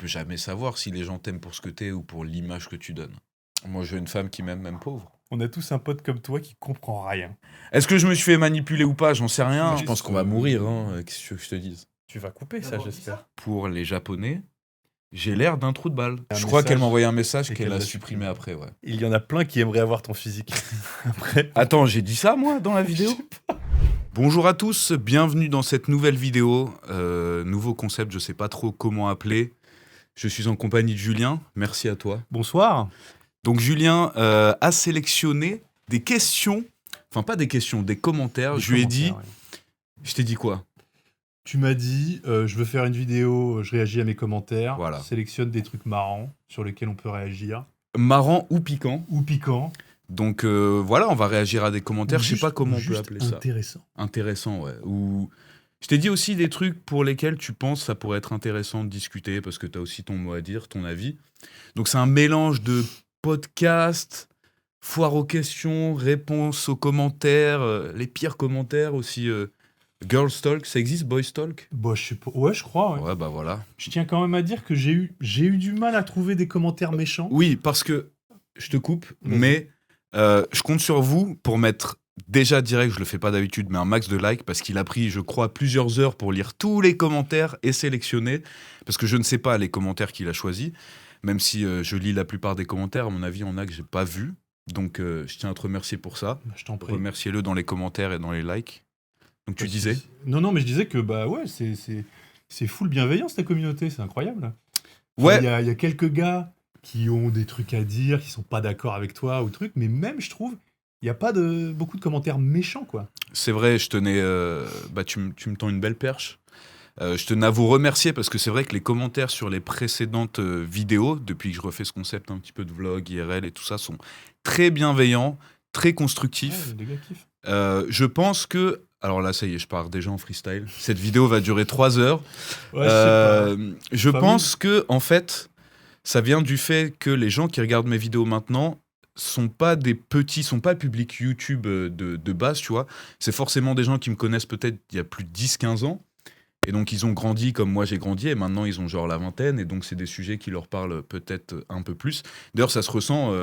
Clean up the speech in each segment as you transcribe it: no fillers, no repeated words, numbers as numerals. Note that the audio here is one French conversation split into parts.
peux jamais savoir si les gens t'aiment pour ce que t'es ou pour l'image que tu donnes. Moi, je veux une femme qui m'aime, même pauvre. On a tous un pote comme toi qui comprend rien. Est-ce que je me suis fait manipuler ou pas? J'en sais rien. Mais Je pense qu'on va mourir, hein. Qu'est-ce que tu veux que je te dise? Tu vas couper ça, j'espère. Pour les Japonais, j'ai l'air d'un trou de balle. Un Je crois qu'elle message m'a envoyé un message et qu'elle qu'elle a l'a supprimé supprimé. après, ouais. Il y en a plein qui aimeraient avoir ton physique. Après, Attends, j'ai dit ça, moi, dans la vidéo? Bonjour à tous, bienvenue dans cette nouvelle vidéo. Nouveau concept, je sais pas trop comment appeler. Je suis en compagnie de Julien, merci à toi. bonsoir. Donc Julien a sélectionné des questions, enfin pas des questions, des commentaires. Des Je lui ai dit, commentaires, ouais. je t'ai dit quoi? Tu m'as dit, je veux faire une vidéo, je réagis à mes commentaires. Voilà. Sélectionne des trucs marrants sur lesquels on peut réagir. Marrant ou piquant. Ou piquant. Donc voilà, on va réagir à des commentaires. Ou Je sais pas juste- comment ou on peut juste appeler ça. intéressant. Intéressant, ouais. Ou je t'ai dit aussi des trucs pour lesquels tu penses ça pourrait être intéressant de discuter parce que tu as aussi ton mot à dire, ton avis. Donc c'est un mélange de podcast, foire aux questions, réponses aux commentaires, les pires commentaires aussi. Girls Talk, ça existe, Boys Talk? Bah, je sais pas. Ouais, je crois. Ouais. Ouais, bah voilà. Je tiens quand même à dire que j'ai eu du mal à trouver des commentaires méchants. Oui, parce que je te coupe, Vas-y. mais je compte sur vous pour mettre déjà direct, je le fais pas d'habitude, mais un max de likes parce qu'il a pris, je crois, plusieurs heures pour lire tous les commentaires et sélectionner, parce que je ne sais pas les commentaires qu'il a choisis, même si je lis la plupart des commentaires, à mon avis, il y en a que j'ai pas vu. Donc je tiens à te remercier pour ça. Bah, je t'en prie. Remerciez-le dans les commentaires et dans les likes. Donc tu disais? Non, mais je disais que bah ouais, c'est full bienveillance ta communauté, c'est incroyable. Ouais. Il y a quelques gars qui ont des trucs à dire, qui sont pas d'accord avec toi ou truc, mais même je trouve, il y a pas beaucoup de commentaires méchants quoi. C'est vrai, je tenais. Tu me tends une belle perche. Je tenais à vous remercier parce que c'est vrai que les commentaires sur les précédentes vidéos, depuis que je refais ce concept un petit peu de vlog, IRL et tout ça, sont très bienveillants, très constructifs. Ouais, les gars kiffent. Je pense que. Alors là, ça y est, je pars déjà en freestyle. Cette vidéo va durer 3 heures. Ouais, je sais pas. Je Pas pense que, en fait, ça vient du fait que les gens qui regardent mes vidéos maintenant sont pas des petits, sont pas public YouTube de base, tu vois. C'est forcément des gens qui me connaissent peut-être il y a plus de 10-15 ans. Et donc, ils ont grandi comme moi j'ai grandi, et maintenant, ils ont genre la vingtaine, et donc, c'est des sujets qui leur parlent peut-être un peu plus. D'ailleurs, ça se ressent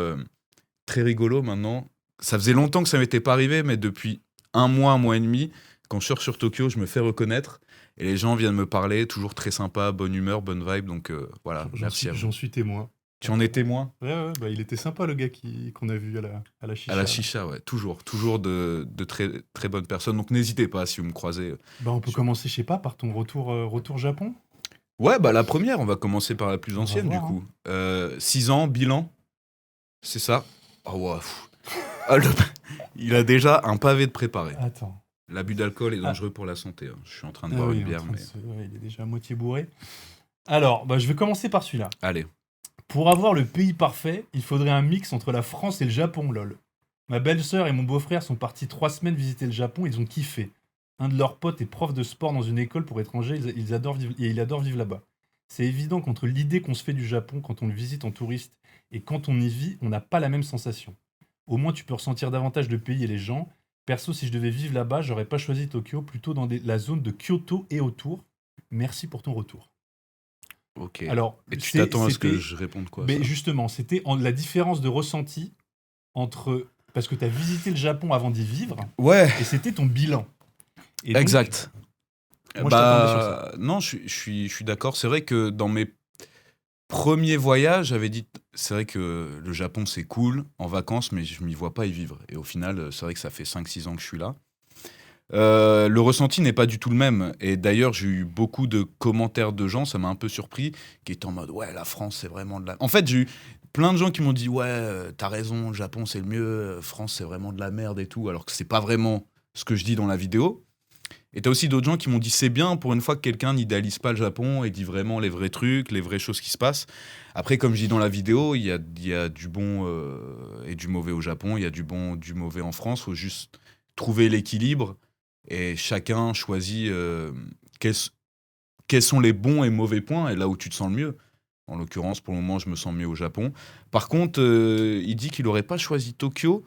très rigolo maintenant. Ça faisait longtemps que ça m'était pas arrivé, mais depuis un mois et demi, quand je sors sur Tokyo, je me fais reconnaître, et les gens viennent me parler, toujours très sympa, bonne humeur, bonne vibe, donc voilà, merci à vous. J'en suis témoin. Tu en es témoin? Ouais, bah il était sympa le gars qu'on a vu à la chicha. À la chicha, ouais, toujours de très, très bonnes personnes, donc n'hésitez pas si vous me croisez. Bah on peut commencer, je sais pas, par ton retour Japon. Ouais, bah la première, on va commencer par la plus On va ancienne voir, du coup. 6 ans, bilan, c'est ça? Oh, ouais, pff. Ah, il a déjà un pavé de préparé. Attends. L'abus d'alcool est dangereux pour la santé, hein. Je suis en train de Ah boire oui, une bière, mais... ouais, il est déjà à moitié bourré. Alors, bah, je vais commencer par celui-là. Allez. Pour avoir le pays parfait, il faudrait un mix entre la France et le Japon, lol. Ma belle-sœur et mon beau-frère sont partis 3 semaines visiter le Japon, ils ont kiffé. Un de leurs potes est prof de sport dans une école pour étrangers, il adore vivre là-bas. C'est évident qu'entre l'idée qu'on se fait du Japon quand on le visite en touriste et quand on y vit, on n'a pas la même sensation. Au moins tu peux ressentir davantage le pays et les gens. Perso, si je devais vivre là-bas, j'aurais pas choisi Tokyo, plutôt dans la zone de Kyoto et autour. Merci pour ton retour. Ok. Alors, Et tu t'attends à ce que je réponde quoi? Mais Ça justement, c'était la différence de ressenti entre... Parce que tu as visité le Japon avant d'y vivre, Ouais, et c'était ton bilan. Et donc, exact. moi, je t'attendais sur ça. Non, je suis d'accord. C'est vrai que dans mes premiers voyages, j'avais dit, c'est vrai que le Japon, c'est cool en vacances, mais je m'y vois pas y vivre. Et au final, c'est vrai que ça fait 5-6 ans que je suis là. Le ressenti n'est pas du tout le même. Et d'ailleurs, j'ai eu beaucoup de commentaires de gens, ça m'a un peu surpris, qui étaient en mode, ouais, la France, c'est vraiment de la... En fait, j'ai eu plein de gens qui m'ont dit, ouais, t'as raison, le Japon, c'est le mieux, France, c'est vraiment de la merde et tout, alors que c'est pas vraiment ce que je dis dans la vidéo. Et t'as aussi d'autres gens qui m'ont dit, c'est bien, pour une fois que quelqu'un n'idéalise pas le Japon et dit vraiment les vrais trucs, les vraies choses qui se passent. Après, comme je dis dans la vidéo, il y a du bon et du mauvais au Japon, il y a du bon, du mauvais en France, faut juste trouver l'équilibre. Et chacun choisit quels sont les bons et mauvais points et là où tu te sens le mieux. En l'occurrence, pour le moment, je me sens mieux au Japon. Par contre, il dit qu'il n'aurait pas choisi Tokyo.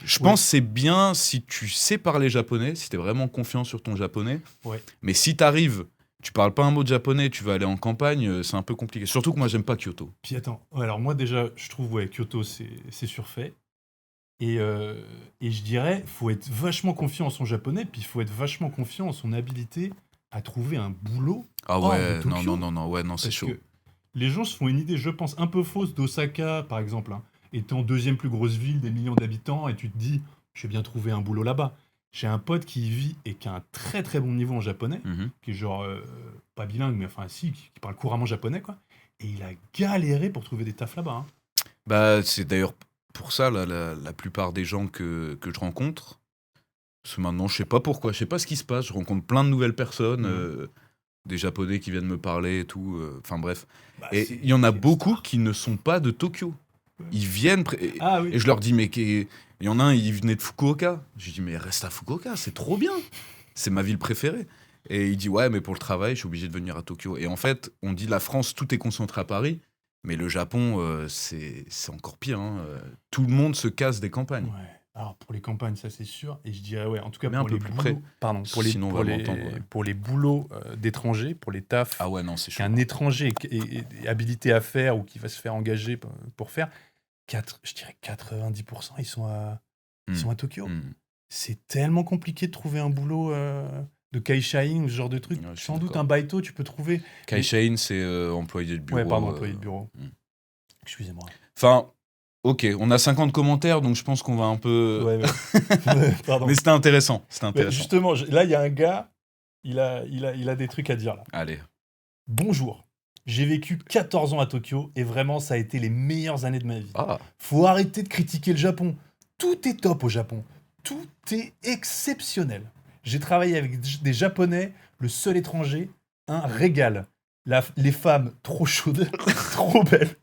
Je pense que c'est bien si tu sais parler japonais, si tu es vraiment confiant sur ton japonais. Ouais. Mais si tu arrives Tu parles pas un mot de japonais, tu vas aller en campagne, c'est un peu compliqué. Surtout que moi, j'aime pas Kyoto. Puis attends, ouais, alors moi déjà, je trouve ouais, Kyoto, c'est surfait. Et, euh, et je dirais, faut être vachement confiant en son japonais, puis il faut être vachement confiant en son habilité à trouver un boulot Ah hors de ouais, non, Tokyo. non, non, non, ouais, non, c'est Parce chaud. que les gens se font une idée, je pense, un peu fausse d'Osaka, par exemple, hein, étant deuxième plus grosse ville, des millions d'habitants, et tu te dis, je vais bien trouver un boulot là-bas. J'ai un pote qui y vit et qui a un très très bon niveau en japonais, Mhm. qui est genre, pas bilingue, mais enfin si, qui parle couramment japonais, quoi. Et il a galéré pour trouver des tafs là-bas, hein. Bah, c'est d'ailleurs pour ça, là, la plupart des gens que je rencontre, parce que maintenant, je sais pas pourquoi, je sais pas ce qui se passe, je rencontre plein de nouvelles personnes, Mhm. des Japonais qui viennent me parler et tout, enfin bref. Bah, Et il y en a c'est une beaucoup star. qui ne sont pas de Tokyo. Ouais. Ils viennent, Ah et oui. je leur dis, mais il y en a un, il venait de Fukuoka. Je lui dis, mais reste à Fukuoka, c'est trop bien. C'est ma ville préférée. Et il dit, ouais, mais pour le travail, je suis obligé de venir à Tokyo. Et en fait, on dit, la France, tout est concentré à Paris. Mais le Japon, c'est encore pire, hein. Tout le monde se casse des campagnes. Ouais. Alors pour les campagnes, ça c'est sûr. Et je dirais, ouais, en tout cas Mais un pour peu les plus près. boulots, pardon, Sinon, on va m'entendre. Ouais. pour les boulots d'étrangers, pour les tafs Ah ouais, non, c'est chaud. qu'un étranger est habilité à faire ou qui va se faire engager pour faire, je dirais 90%, ils sont Hmm. à Tokyo. Hmm. C'est tellement compliqué de trouver un boulot de kaishain ou ce genre de truc. Ouais, je suis Sans doute d'accord. un baito, tu peux trouver. Mais- Kaishain, c'est employé de Ouais, bureau. pardon, employé de bureau. Hmm. Excusez-moi. Enfin, ok, on a 50 commentaires, donc je pense qu'on va un peu. Ouais, ouais. Ouais, pardon. Mais c'était intéressant. C'était Mais intéressant. justement, là, il y a un gars, il a des trucs à dire là. Allez. Bonjour. J'ai vécu 14 ans à Tokyo et vraiment, ça a été les meilleures années de ma vie. Ah. Faut arrêter de critiquer le Japon. Tout est top au Japon. Tout est exceptionnel. J'ai travaillé avec des Japonais, le seul étranger, un régal. Les femmes trop chaudes, trop belles.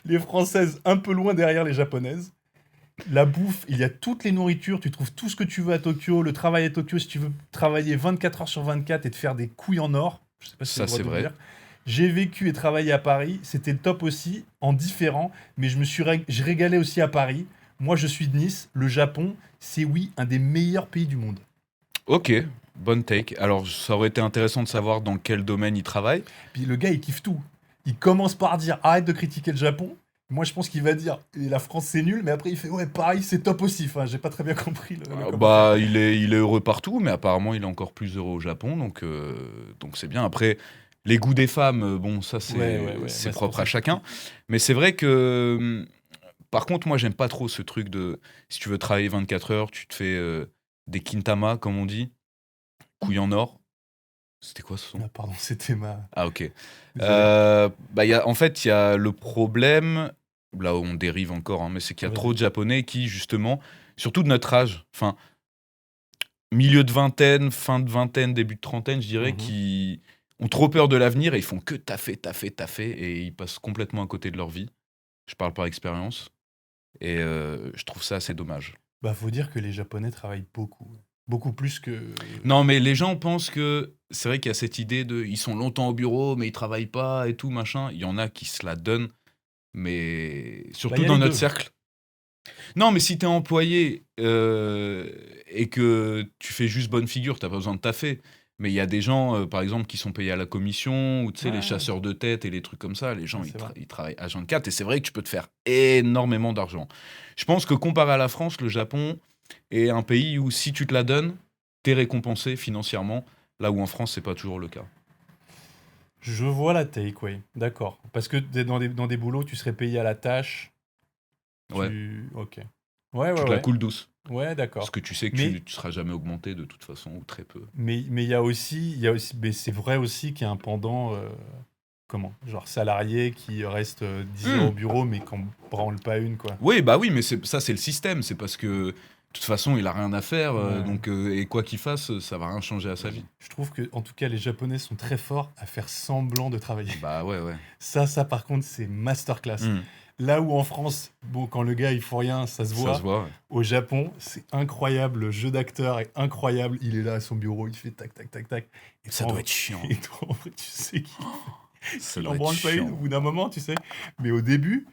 Les Françaises un peu loin derrière les Japonaises. La bouffe, il y a toutes les nourritures, tu trouves tout ce que tu veux à Tokyo. Le travail à Tokyo, si tu veux travailler 24 heures sur 24 et te faire des couilles en or, je sais pas si c'est Ça, le droit c'est de le vrai. dire. J'ai vécu et travaillé à Paris, c'était le top aussi, en différent, mais je régalais aussi à Paris. Moi, je suis de Nice, le Japon, c'est oui, un des meilleurs pays du monde. Ok, bonne take. Alors, ça aurait été intéressant de savoir dans quel domaine il travaille. Puis le gars, il kiffe tout. Il commence par dire arrête de critiquer le Japon. Moi, je pense qu'il va dire la France c'est nul, mais après il fait ouais, Paris c'est top aussi. Enfin, j'ai pas très bien compris le commentaire. Bah, il est heureux partout, mais apparemment, il est encore plus heureux au Japon, donc c'est bien. Après, les goûts des femmes, bon, ça, c'est Ouais. Bah, c'est c'est pour propre ça à chacun. Mais c'est vrai que, par contre, moi, j'aime pas trop ce truc de, si tu veux travailler 24 heures, tu te fais des kintama, comme on dit, couilles en or. C'était quoi ce son? Ah, pardon, c'était ma. Ah, ok. Désolé. Bah, en fait, il y a le problème, là où on dérive encore, hein, mais c'est qu'il y a Vas-y. trop de Japonais qui, justement, surtout de notre âge, enfin, milieu de vingtaine, fin de vingtaine, début de trentaine, je dirais, Mhm. qui ont trop peur de l'avenir et ils font que taffer, et ils passent complètement à côté de leur vie. Je parle par expérience. Et je trouve ça assez dommage. Bah, faut dire que les Japonais travaillent beaucoup. Beaucoup plus que. Non, mais les gens pensent que c'est vrai qu'il y a cette idée de ils sont longtemps au bureau, mais ils travaillent pas et tout, machin. Il y en a qui se la donnent, mais Bah, surtout y a dans les notre deux. cercle. Non, mais si t'es employé et que tu fais juste bonne figure, t'as pas besoin de taffer. Mais il y a des gens, par exemple, qui sont payés à la commission, ou tu sais, les Ouais, chasseurs de tête et les trucs comme ça. Les gens, c'est vrai. ils travaillent à 24 et c'est vrai que tu peux te faire énormément d'argent. Je pense que comparé à la France, le Japon est un pays où si tu te la donnes, t'es récompensé financièrement, là où en France, c'est pas toujours le cas. Je vois la take, oui. D'accord. Parce que dans des boulots, tu serais payé à la tâche. Ouais, Ok. Ouais, tu te la ouais. coules douce. Ouais, Parce d'accord. que tu sais que Mais tu seras jamais augmenté de toute façon, ou très peu. mais il y a aussi, mais c'est vrai aussi qu'il y a un pendant, comment, genre salarié qui reste 10 heures Hmm. au bureau, mais qu'on branle pas une, quoi. Oui, bah oui, mais ça, c'est le système. C'est parce que, de toute façon, il a rien à faire. Ouais. Donc, et quoi qu'il fasse, ça va rien changer à sa vie. Je trouve que, en tout cas, les Japonais sont très forts à faire semblant de travailler. Bah ouais, ouais. Ça, par contre, c'est masterclass. Hmm. Là où en France, bon, quand le gars il faut rien, ça se Ça se voit. voit. Ouais. Au Japon, c'est incroyable. Le jeu d'acteur est incroyable. Il est là à son bureau, il fait tac, tac, tac, tac. Et Ça toi, en doit vrai- être chiant. Et toi, en vrai, tu sais Ça qu'il en doit être branle pas une au chiant. bout d'un moment, tu sais. Mais au début,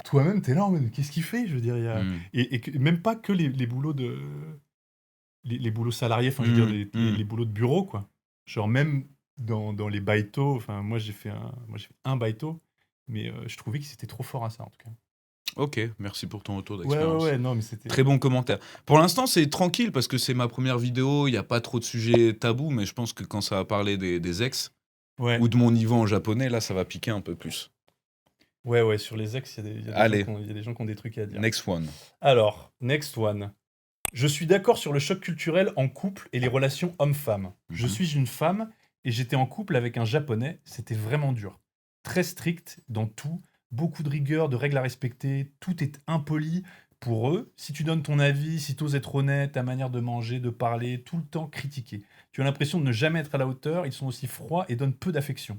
toi-même, t'es là en mode, qu'est-ce qu'il fait? Je veux dire, Hmm. même pas que les boulots les boulots salariés, enfin, je veux dire, Hmm. Hmm. les boulots de bureau, quoi. Genre, même dans les baito. Enfin, moi, j'ai fait un baito, mais je trouvais qu'ils étaient trop forts à ça, en tout cas. Ok, merci pour ton retour Ouais, ouais, d'expérience. ouais, non, mais c'était. Très bon commentaire. Pour l'instant, c'est tranquille parce que c'est ma première vidéo, il n'y a pas trop de sujets tabous, mais je pense que quand ça va parler des ex Ouais, ou de mon niveau en japonais, là, ça va piquer un peu plus. ouais, ouais, sur les ex, il y a des gens Allez, il y a des gens qui ont des trucs à dire. next one. Alors, next one. Je suis d'accord sur le choc culturel en couple et les relations homme-femme. Je Mhm. suis une femme et j'étais en couple avec un japonais, c'était vraiment dur. Très strict dans tout, beaucoup de rigueur, de règles à respecter, tout est impoli pour eux. Si tu donnes ton avis, si tu oses être honnête, ta manière de manger, de parler, tout le temps critiqué. Tu as l'impression de ne jamais être à la hauteur, ils sont aussi froids et donnent peu d'affection.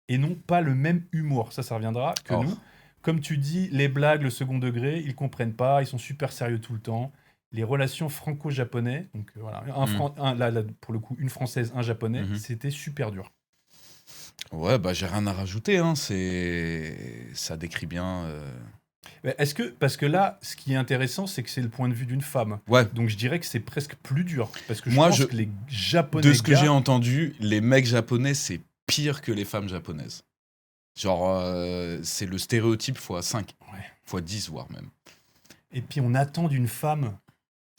Et n'ont pas le même humour, ça reviendra, que Oh. nous. Comme tu dis, les blagues, le second degré, ils comprennent pas, ils sont super sérieux tout le temps. Les relations franco-japonais, donc voilà, là, pour le coup, une française, un japonais, Mhm. c'était super dur. Ouais, bah j'ai rien à rajouter, hein. Ça décrit bien. Mais parce que là, ce qui est intéressant, c'est que c'est le point de vue d'une femme. Ouais, Donc je dirais que c'est presque plus dur. Parce que je moi, pense que les de japonais ce que j'ai gars. entendu, les mecs japonais, c'est pire que les femmes japonaises. Genre, c'est le stéréotype fois 5, Ouais. fois 10, voire même. Et puis on attend d'une femme.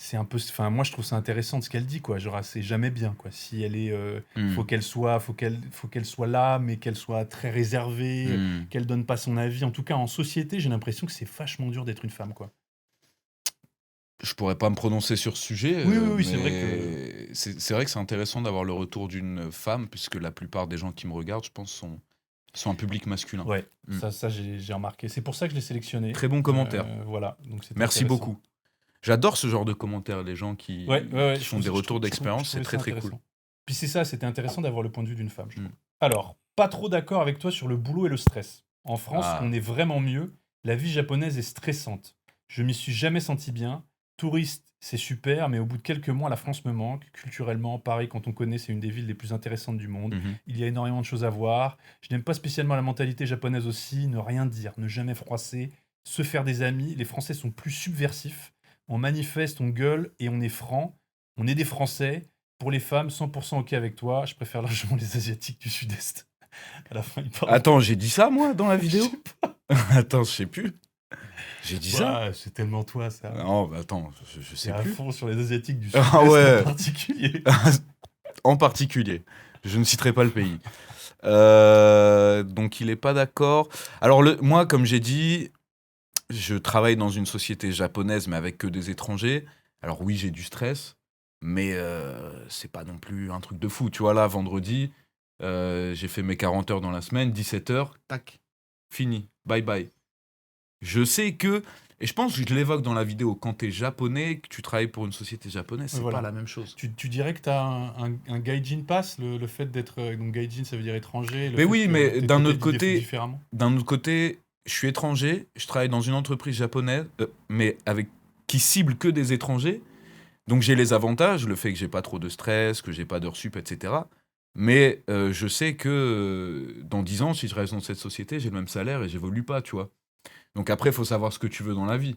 C'est un peu. Enfin, moi je trouve ça intéressant de ce qu'elle dit, quoi. Genre, c'est jamais bien, quoi. Si elle est. Hmm. Faut qu'elle soit là, mais qu'elle soit très réservée, Hmm. qu'elle donne pas son avis. En tout cas, en société, j'ai l'impression que c'est vachement dur d'être une femme, quoi. Je pourrais pas me prononcer sur ce sujet, Oui, oui, oui, c'est vrai que. mais c'est vrai que c'est intéressant d'avoir le retour d'une femme, puisque la plupart des gens qui me regardent, je pense, sont un public masculin. Ouais, Mm. ça j'ai remarqué. C'est pour ça que je l'ai sélectionné. Très bon commentaire. Voilà, donc c'est Merci intéressant. beaucoup. J'adore ce genre de commentaires, les gens qui, Ouais, ouais, ouais, qui je font trouve- des je retours trouve- je trouve- je d'expérience, c'est trouvais très ça très cool. intéressant. Puis c'est ça, c'était intéressant d'avoir le point de vue d'une femme, je Mm. trouve. Alors, pas trop d'accord avec toi sur le boulot et le stress. En France, Ah. on est vraiment mieux. La vie japonaise est stressante. Je m'y suis jamais senti bien. Touriste, c'est super, mais au bout de quelques mois, la France me manque. Culturellement, Paris, quand on connaît, c'est une des villes les plus intéressantes du monde. Mhm. Il y a énormément de choses à voir. Je n'aime pas spécialement la mentalité japonaise aussi. Ne rien dire, ne jamais froisser, se faire des amis. Les Français sont plus subversifs. On manifeste, on gueule et on est franc. On est des Français. Pour les femmes, 100% ok avec toi. Je préfère largement les Asiatiques du Sud-Est. À la fin, il parle. Attends, j'ai dit ça moi dans la vidéo? Je sais Attends, je sais plus. J'ai dit ça? Ouais, c'est tellement toi, ça. Non, bah attends, je sais C'est à plus. fond sur les Asiatiques du Ah Sud-Est ouais. en particulier. En particulier. Je ne citerai pas le pays. Donc il est pas d'accord. Alors moi, comme j'ai dit, je travaille dans une société japonaise, mais avec que des étrangers. Alors oui, j'ai du stress, mais c'est pas non plus un truc de fou. Tu vois, là, vendredi, j'ai fait mes 40 heures dans la semaine, 17 heures, tac, fini, bye bye. Je sais que, et je pense que je l'évoque dans la vidéo, quand t'es japonais, que tu travailles pour une société japonaise, c'est Voilà. pas la même chose. Tu dirais que tu as un gaijin pass, le fait d'être. Donc, gaijin, ça veut dire étranger. Mais oui, mais d'un autre côté, différemment. je suis étranger, je travaille dans une entreprise japonaise, mais qui cible que des étrangers. Donc j'ai les avantages, le fait que j'ai pas trop de stress, que j'ai pas d'heures sup, etc. Mais je sais que dans 10 ans, si je reste dans cette société, j'ai le même salaire et j'évolue pas, tu vois. Donc après, il faut savoir ce que tu veux dans la vie.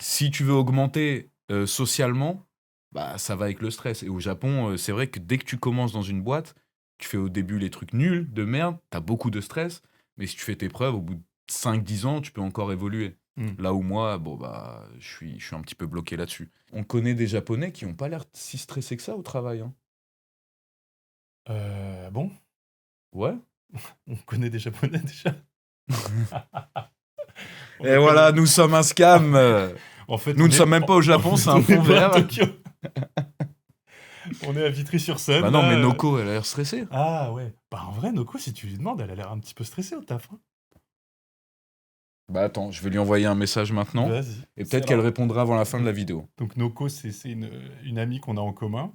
Si tu veux augmenter socialement, bah ça va avec le stress. Et au Japon, c'est vrai que dès que tu commences dans une boîte, tu fais au début les trucs nuls, de merde, t'as beaucoup de stress, mais si tu fais tes preuves, au bout de 5-10 ans, tu peux encore évoluer. Là où moi, bon bah, je suis un petit peu bloqué là-dessus. On connaît des Japonais qui n'ont pas l'air si stressés que ça au travail. Hein. Bon, Ouais. on connaît des Japonais déjà. Et voilà, nous sommes un scam. En fait, Nous ne sommes même pas au Japon, c'est un fond vert. On est à Vitry-sur-Seine. Bah non, mais là. Noko, elle a l'air stressée. Ah ouais. Bah en vrai, Noko, si tu lui demandes, elle a l'air un petit peu stressée au taf. Hein. Bah attends, je vais lui envoyer un message maintenant. Vas-y. Et peut-être qu'elle répondra avant la fin de la vidéo. Donc Noko, c'est une amie qu'on a en commun.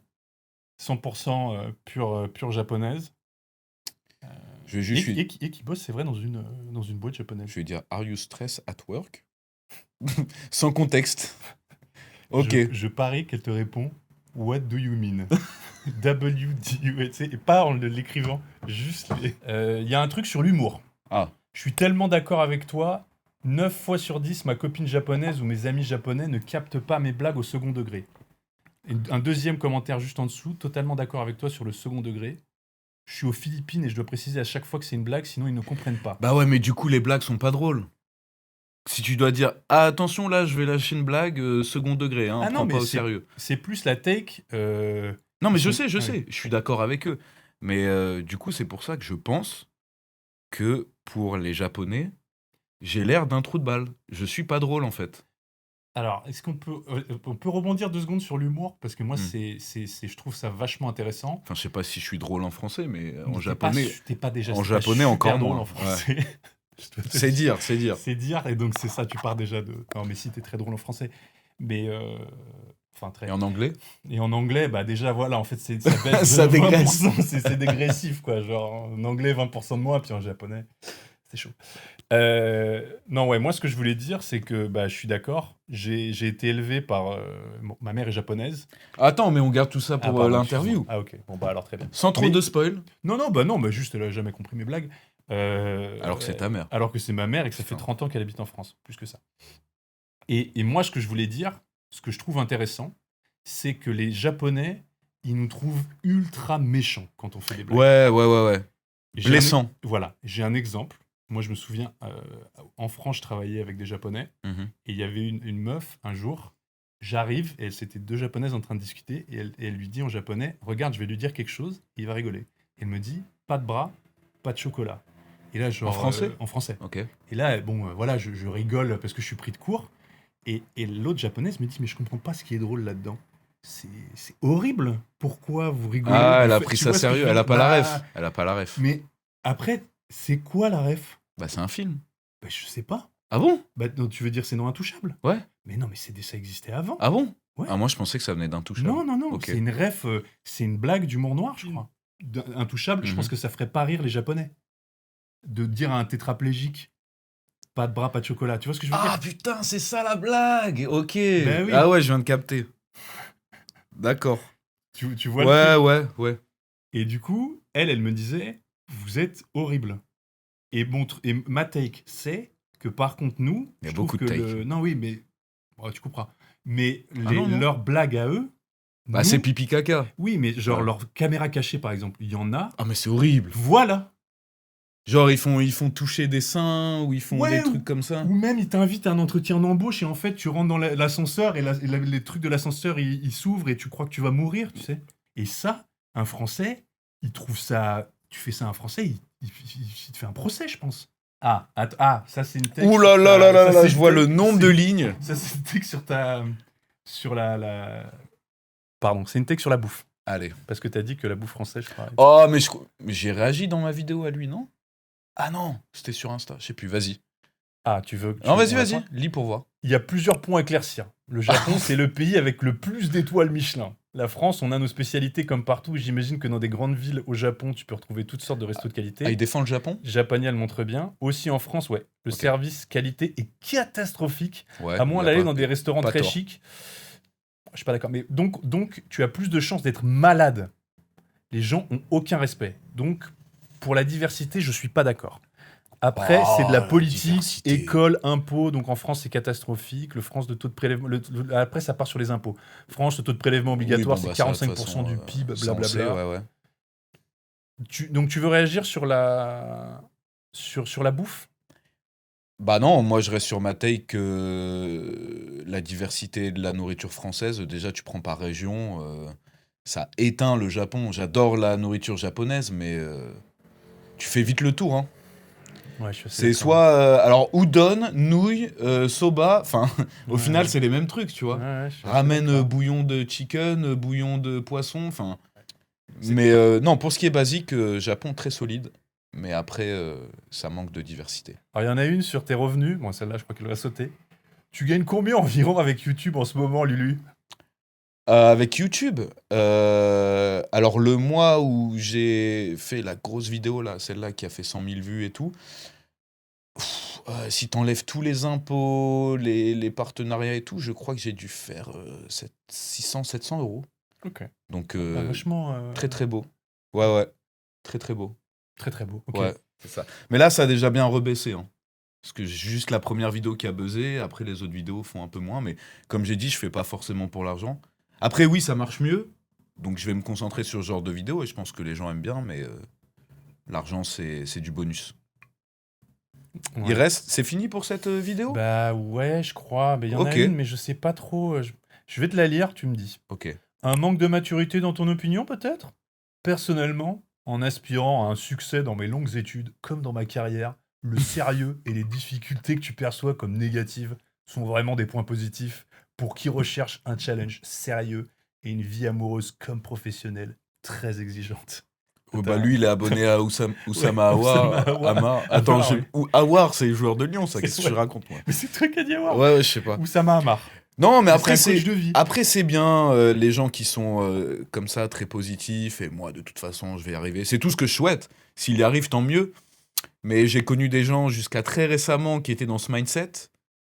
100% pure japonaise. Je vais juste Et qui bosse, c'est vrai, dans une boîte japonaise. Je vais dire Are you stressed at work? Sans contexte. Ok. Je parie qu'elle te répond What do you mean? WDU, et pas en l'écrivant, juste. Il y a un truc sur l'humour. Ah. Je suis tellement d'accord avec toi. 9 fois sur 10, ma copine japonaise ou mes amis japonais ne captent pas mes blagues au second degré. Et un deuxième commentaire juste en dessous, totalement d'accord avec toi sur le second degré. je suis aux Philippines et je dois préciser à chaque fois que c'est une blague, sinon ils ne comprennent pas. Bah ouais, mais du coup, les blagues sont pas drôles. Si tu dois dire, ah attention, là, je vais lâcher une blague, second degré, hein, Ah non, prends pas mais au sérieux. c'est plus la take. Non, mais ils sont- je ah oui. sais, je suis d'accord avec eux. Mais du coup, c'est pour ça que je pense que pour les Japonais, j'ai l'air d'un trou de balle. Je suis pas drôle, en fait. Alors, est-ce on peut rebondir 2 secondes sur l'humour? Parce que moi, Hmm. je trouve ça vachement intéressant. Enfin, je sais pas si je suis drôle en français, mais Mais en t'es japonais, t'es pas japonais encore super drôle moins. en français. Je dois te C'est dire. dire, c'est dire. C'est dire, et donc c'est ça, tu pars déjà de. Non, mais si, t'es très drôle en français. Mais. Enfin, Et très. en anglais? Et en anglais, bah déjà, voilà, en fait, ça baisse de Ça dégraisse. 20%, c'est dégressif, quoi. Genre, en anglais, 20% de moins, puis en japonais, c'est chaud. Non, ouais, moi, ce que je voulais dire, c'est que bah, je suis d'accord. J'ai été élevé par. Ma mère est japonaise. Attends, mais on garde tout ça Ah, pour pardon, excuse-moi. l'interview. Ah, ok. Bon, bah, alors, très bien. Sans trop Mais- de spoil. Non, bah, juste, elle a jamais compris mes blagues. Alors que c'est ta mère. Alors que c'est ma mère et que ça fait Putain. 30 ans qu'elle habite en France, plus que ça. Et moi, ce que je voulais dire, ce que je trouve intéressant, c'est que les Japonais, ils nous trouvent ultra méchants quand on fait des blagues. Ouais. J'ai Blessant. Voilà, j'ai un exemple. Moi, je me souviens, en France, je travaillais avec des Japonais, Mhm. et il y avait une meuf, un jour, j'arrive, et c'était 2 Japonaises en train de discuter, et elle lui dit en japonais, regarde, je vais lui dire quelque chose, et il va rigoler. Elle me dit, pas de bras, pas de chocolat. Et là, genre... En français En français. Ok. Et là, bon, voilà, je rigole parce que je suis pris de court. Et l'autre japonaise me dit, mais je comprends pas ce qui est drôle là-dedans. C'est horrible. Pourquoi vous rigolez Ah, du elle a fait- pris tu ça vois ce que je sérieux. veux Elle a dire pas la Bah, ref. Elle a pas la ref. Mais après, c'est quoi la ref? Bah, c'est un film. Bah, je sais pas. Ah bon? Bah, non, tu veux dire c'est non intouchable? Ouais. Mais non, mais ça existait avant. Ah bon? Ouais. Ah, moi, je pensais que ça venait d'Intouchable. Non, Ok. c'est une ref, c'est une blague d'humour noir, je crois. Intouchable, je pense Mhm. que ça ferait pas rire les Japonais. De dire à un tétraplégique, pas de bras, pas de chocolat. Tu vois ce que je veux Ah, dire? putain, c'est ça la blague. Ok. Ben oui. Ah ouais, je viens de capter. D'accord. Tu vois le truc? Ouais. Et du coup, elle me disait, vous êtes horrible. Et ma take, c'est que par contre, nous, Il y a je trouve beaucoup de que takes. Non, oui, mais... Bon, tu couperas. Mais Ah non. leurs blagues à eux... Bah, nous- c'est pipi caca. Oui, mais genre Ouais. leur caméra cachée, par exemple, il y en a... Ah, mais c'est horrible. Voilà. Genre, ils font toucher des seins ou ils font Ouais, des trucs comme ça. Ou même, ils t'invitent à un entretien d'embauche et en fait, tu rentres dans l'ascenseur et les trucs de l'ascenseur, ils s'ouvrent et tu crois que tu vas mourir, tu sais. Et ça, un Français, il trouve ça... Tu fais ça à un Français, il te fait un procès, je pense. Ça c'est une take. Ouh là sur là ta- là là ça, là, c'est je une vois take- le nombre de lignes. Ça c'est une take sur ta... Sur la... Pardon, c'est une take sur la bouffe. Allez. Parce que t'as dit que la bouffe française, je crois... Oh, mais j'ai réagi dans ma vidéo à lui, non? Ah non, c'était sur Insta, je sais plus, vas-y. Ah, tu veux... Non, on va vas-y, voir. lis pour voir. Il y a plusieurs points à éclaircir. Le Japon, c'est le pays avec le plus d'étoiles Michelin. La France, on a nos spécialités comme partout. J'imagine que dans des grandes villes au Japon, tu peux retrouver toutes sortes de restos de qualité. Ah, il défend le Japon? Japania le montre bien. Aussi en France, ouais. Le Ok. service qualité est catastrophique. Ouais. À moins y a d'aller pas- dans des restaurants pas très tort. chics. Je suis pas d'accord. Mais donc, tu as plus de chances d'être malade. Les gens ont aucun respect. Donc, pour la diversité, je suis pas d'accord. Après, Oh, c'est de la la politique, diversité. école, impôts. Donc en France, c'est catastrophique. France de taux de prélèvement. Après, ça part sur les impôts. France, le taux de prélèvement obligatoire, Oui, bon, c'est bah, ça, de 45% toute façon, du PIB, ça, on sait, blablabla. ouais. Donc tu veux réagir sur la bouffe? Bah non, moi je reste sur ma take que la diversité de la nourriture française, déjà tu prends par région, ça éteint le Japon. J'adore la nourriture japonaise, mais tu fais vite le tour, hein. Ouais, je suis assez C'est d'accord. soit alors udon, nouilles, soba, enfin au Ouais. final c'est les mêmes trucs, tu vois. Ouais, je suis assez Ramen, d'accord. bouillon de chicken, bouillon de poisson, enfin. C'est Mais non, pour ce qui est basique, Japon très solide, mais après ça manque de diversité. Alors il y en a une sur tes revenus. Bon, celle-là, je crois qu'elle va sauter. Tu gagnes combien environ avec YouTube en ce moment, Lulu? Avec YouTube, alors le mois où j'ai fait la grosse vidéo là, celle-là qui a fait 100 000 vues et tout, si t'enlèves tous les impôts, les partenariats et tout, je crois que j'ai dû faire 600, 700 euros. Ok. Donc Vachement. très très beau. Ouais, très très beau. Très très beau. Ok. Ouais, c'est ça. Mais là, ça a déjà bien rebaissé, hein. Parce que j'ai juste la première vidéo qui a buzzé, après les autres vidéos font un peu moins, mais comme j'ai dit, je fais pas forcément pour l'argent. Après, oui, ça marche mieux, donc je vais me concentrer sur ce genre de vidéo et je pense que les gens aiment bien, mais L'argent, c'est du bonus. Ouais. Il reste... C'est fini pour cette vidéo? Bah ouais, je crois. Mais il y en a Ok, une, mais je sais pas trop. Je vais te la lire, tu me dis. ok. Un manque de maturité dans ton opinion, peut-être? Personnellement, en aspirant à un succès dans mes longues études, comme dans ma carrière, le sérieux et les difficultés que tu perçois comme négatives sont vraiment des points positifs pour qui recherche un challenge sérieux et une vie amoureuse comme professionnelle très exigeante. Oh, bah T'as- lui, il est abonné à Ouais, Oussama Oussama Hamar. Attends, Hamar, oui. Awar, c'est le joueur de Lyon, ça. C'est Qu'est-ce que tu vrai. racontes, moi? Mais c'est très qu'à dire, Ouais, ouais, je sais pas. Oussama Hamar. Non, mais Mais c'est après, un coach de vie. après, c'est bien les gens qui sont comme ça, très positifs. Et moi, de toute façon, je vais y arriver. C'est tout ce que je souhaite. S'il y arrive, tant mieux. Mais j'ai connu des gens jusqu'à très récemment qui étaient dans ce mindset,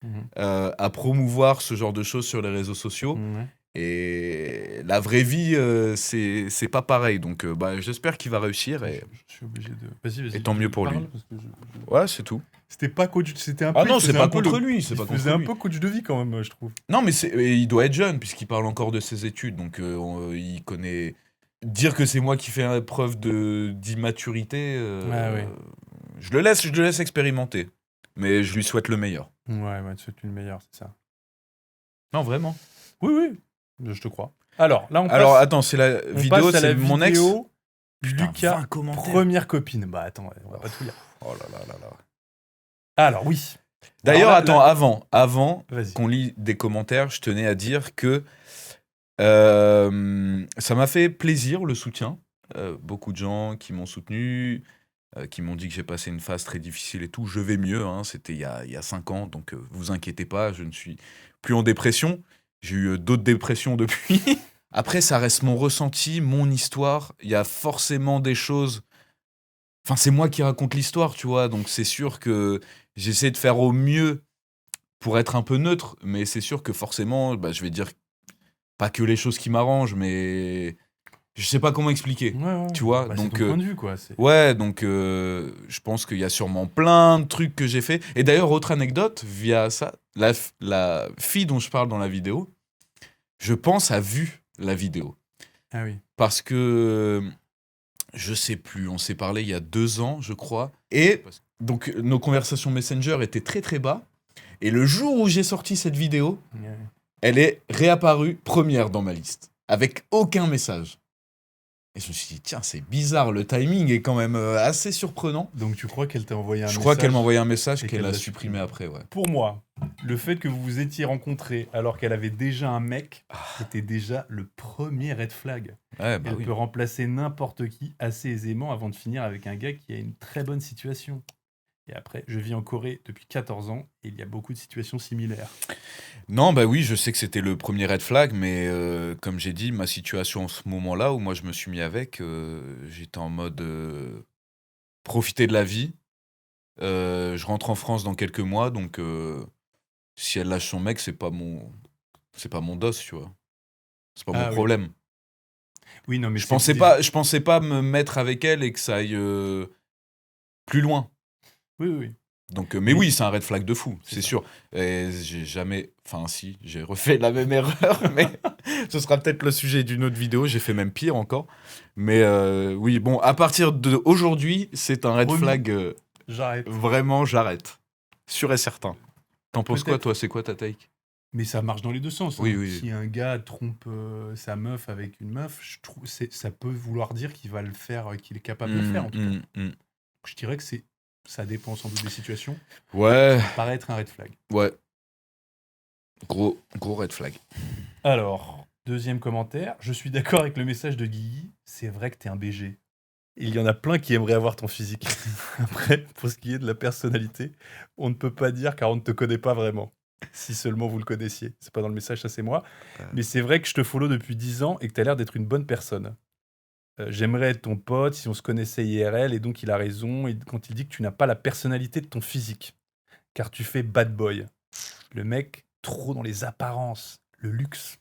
Mhm. à promouvoir ce genre de choses sur les réseaux sociaux. Ouais. Et la vraie vie, c'est pas pareil. Donc, bah, j'espère qu'il va réussir. Je suis obligé de. Vas-y, Et tant mieux pour lui. parle, parce que Ouais, c'est tout. C'était pas coach, c'était un Ah peu. non, il c'est faisait pas un peu contre lui. C'est Il pas faisait contre un lui. peu coach de vie quand même, je trouve. Non, mais il doit être jeune, puisqu'il parle encore de ses études. Donc, il connaît. Dire que c'est moi qui fais preuve d'immaturité, Ah oui. je le laisse expérimenter. Mais je lui souhaite le meilleur. Ouais, c'est une meilleure, c'est ça. Non, vraiment. Oui, je te crois. Alors, là, Alors, passe, attends, c'est la on vidéo, passe à la c'est mon ex. vidéo Putain, Lucas, 20 commentaires. première copine. Bah attends, on va pas tout lire. Oh là là là là. Alors, oui. D'ailleurs, Alors là, attends, avant Vas-y. qu'on lit des commentaires, je tenais à dire que ça m'a fait plaisir le soutien. Beaucoup de gens qui m'ont soutenu, qui m'ont dit que j'ai passé une phase très difficile et tout. Je vais mieux, hein, c'était il y a 5 ans, donc vous inquiétez pas, je ne suis plus en dépression. J'ai eu d'autres dépressions depuis. Après, ça reste mon ressenti, mon histoire. Il y a forcément des choses. Enfin, c'est moi qui raconte l'histoire, tu vois, donc c'est sûr que j'essaie de faire au mieux pour être un peu neutre, mais c'est sûr que forcément, bah, je vais dire pas que les choses qui m'arrangent, mais je sais pas comment expliquer, Ouais. tu vois. Bah, c'est Donc, ton point de vue, quoi. ouais, donc je pense qu'il y a sûrement plein de trucs que j'ai fait. Et d'ailleurs, autre anecdote, via ça, la fille dont je parle dans la vidéo, je pense a vu la vidéo. Ah oui. Parce que je sais plus, on s'est parlé il y a 2 ans, je crois. Et donc, nos conversations Messenger étaient très très bas. Et le jour où j'ai sorti cette vidéo, Ouais. elle est réapparue première dans ma liste, avec aucun message. Et je me suis dit, tiens, c'est bizarre, le timing est quand même assez surprenant. Donc tu crois qu'elle t'a envoyé un Je message? crois qu'elle m'a envoyé un message et qu'elle qu'elle a l'a supprimé après, ouais. Pour moi, le fait que vous vous étiez rencontrés alors qu'elle avait déjà un mec était déjà le premier red flag. Ouais, bah Elle oui. peut remplacer n'importe qui assez aisément avant de finir avec un gars qui a une très bonne situation. Et après, je vis en Corée depuis 14 ans et il y a beaucoup de situations similaires. Non, bah oui, je sais que c'était le premier red flag, mais comme j'ai dit, ma situation en ce moment-là, où moi je me suis mis avec, j'étais en mode profiter de la vie. Je rentre en France dans quelques mois, donc si elle lâche son mec, c'est pas mon dos, tu vois. C'est pas mon Ah oui. problème. Oui, non, mais Je pensais pas me mettre avec elle et que ça aille plus loin. Oui. Donc, mais oui, c'est un red flag de fou, C'est c'est ça. sûr. Et j'ai jamais. Enfin, si, j'ai refait la même erreur, mais ce sera peut-être le sujet d'une autre vidéo. J'ai fait même pire encore. Mais oui, bon, à partir d'aujourd'hui, c'est un red Promis. flag. J'arrête. Vraiment, j'arrête. Sûr et certain. T'en penses quoi, Peut-être. toi? C'est quoi ta take? Mais ça marche dans les deux sens. Oui, hein. oui. Si un gars trompe sa meuf avec une meuf, je trouve ça peut vouloir dire qu'il va le faire, qu'il est capable de le faire en tout cas. Je dirais que ça dépend sans doute des situations. Ouais, Ça me paraît être un red flag. ouais. Gros red flag. Alors, deuxième commentaire. Je suis d'accord avec le message de Guigui. C'est vrai que t'es un BG. Il y en a plein qui aimeraient avoir ton physique. Après, pour ce qui est de la personnalité, on ne peut pas dire car on ne te connaît pas vraiment. Si seulement vous le connaissiez. C'est pas dans le message, ça c'est moi. Mais c'est vrai que je te follow depuis 10 ans et que t'as l'air d'être une bonne personne. J'aimerais être ton pote si on se connaissait IRL et donc il a raison quand il dit que tu n'as pas la personnalité de ton physique. Car tu fais bad boy. Le mec trop dans les apparences, le luxe.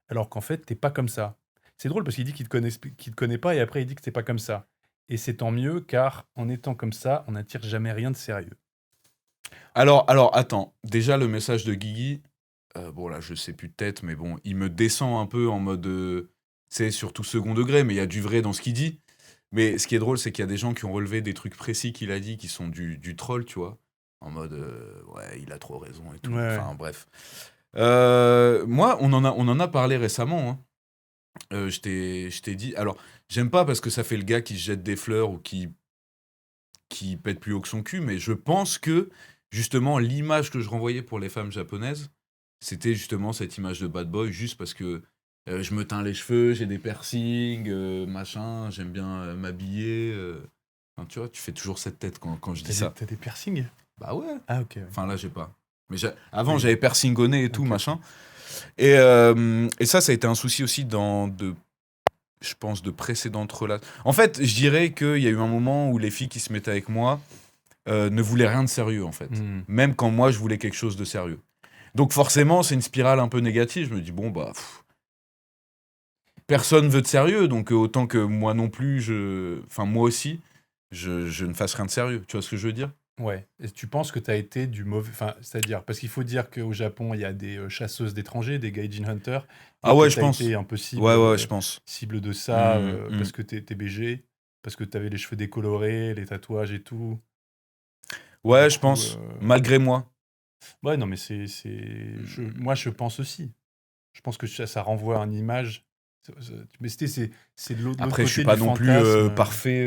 Alors qu'en fait, t'es pas comme ça. C'est drôle parce qu'il dit qu'il te connaît pas et après il dit que t'es pas comme ça. Et c'est tant mieux car en étant comme ça, on n'attire jamais rien de sérieux. Alors, attends. Déjà, le message de Guigui, bon là, je sais plus de tête, mais bon, il me descend un peu en mode, tu sais, surtout second degré, mais il y a du vrai dans ce qu'il dit. Mais ce qui est drôle, c'est qu'il y a des gens qui ont relevé des trucs précis qu'il a dit qui sont du troll, tu vois. En mode, ouais, il a trop raison et tout. Ouais. Enfin, bref. Moi, on en a parlé récemment. Hein. Je t'ai dit. Alors, j'aime pas parce que ça fait le gars qui se jette des fleurs ou qui pète plus haut que son cul, mais je pense que, justement, l'image que je renvoyais pour les femmes japonaises, c'était justement cette image de bad boy, juste parce que je me teins les cheveux, j'ai des piercings, machin, j'aime bien m'habiller. Enfin, tu vois, tu fais toujours cette tête quand je dis ça. T'as des piercings? Bah ouais. Ah, ok. Ouais. Enfin, là, j'ai pas. Mais avant, Oui. j'avais piercing au nez et tout, Ok. machin. Et ça a été un souci aussi je pense, de précédentes relations. En fait, je dirais qu'il y a eu un moment où les filles qui se mettaient avec moi ne voulaient rien de sérieux, en fait. Hmm. Même quand moi, je voulais quelque chose de sérieux. Donc forcément, c'est une spirale un peu négative. Je me dis, bon, bah... personne veut de sérieux, donc autant que moi non plus, enfin moi aussi, je ne fasse rien de sérieux. Tu vois ce que je veux dire? Ouais. Et tu penses que t'as été du mauvais. Enfin, c'est-à-dire, parce qu'il faut dire qu'au Japon, il y a des chasseuses d'étrangers, des gaijin hunters, Ah et que ouais, je t'as pense. été un peu Ouais, ouais, je pense. cible de ça Mm. parce que t'es BG, parce que t'avais les cheveux décolorés, les tatouages et tout. Et du Ouais, je coup, pense. Malgré moi. ouais, non, mais moi, je pense aussi. Je pense que ça renvoie à une image. Mais c'est de l'autre Après, je suis côté pas du non plus fantasme. parfait,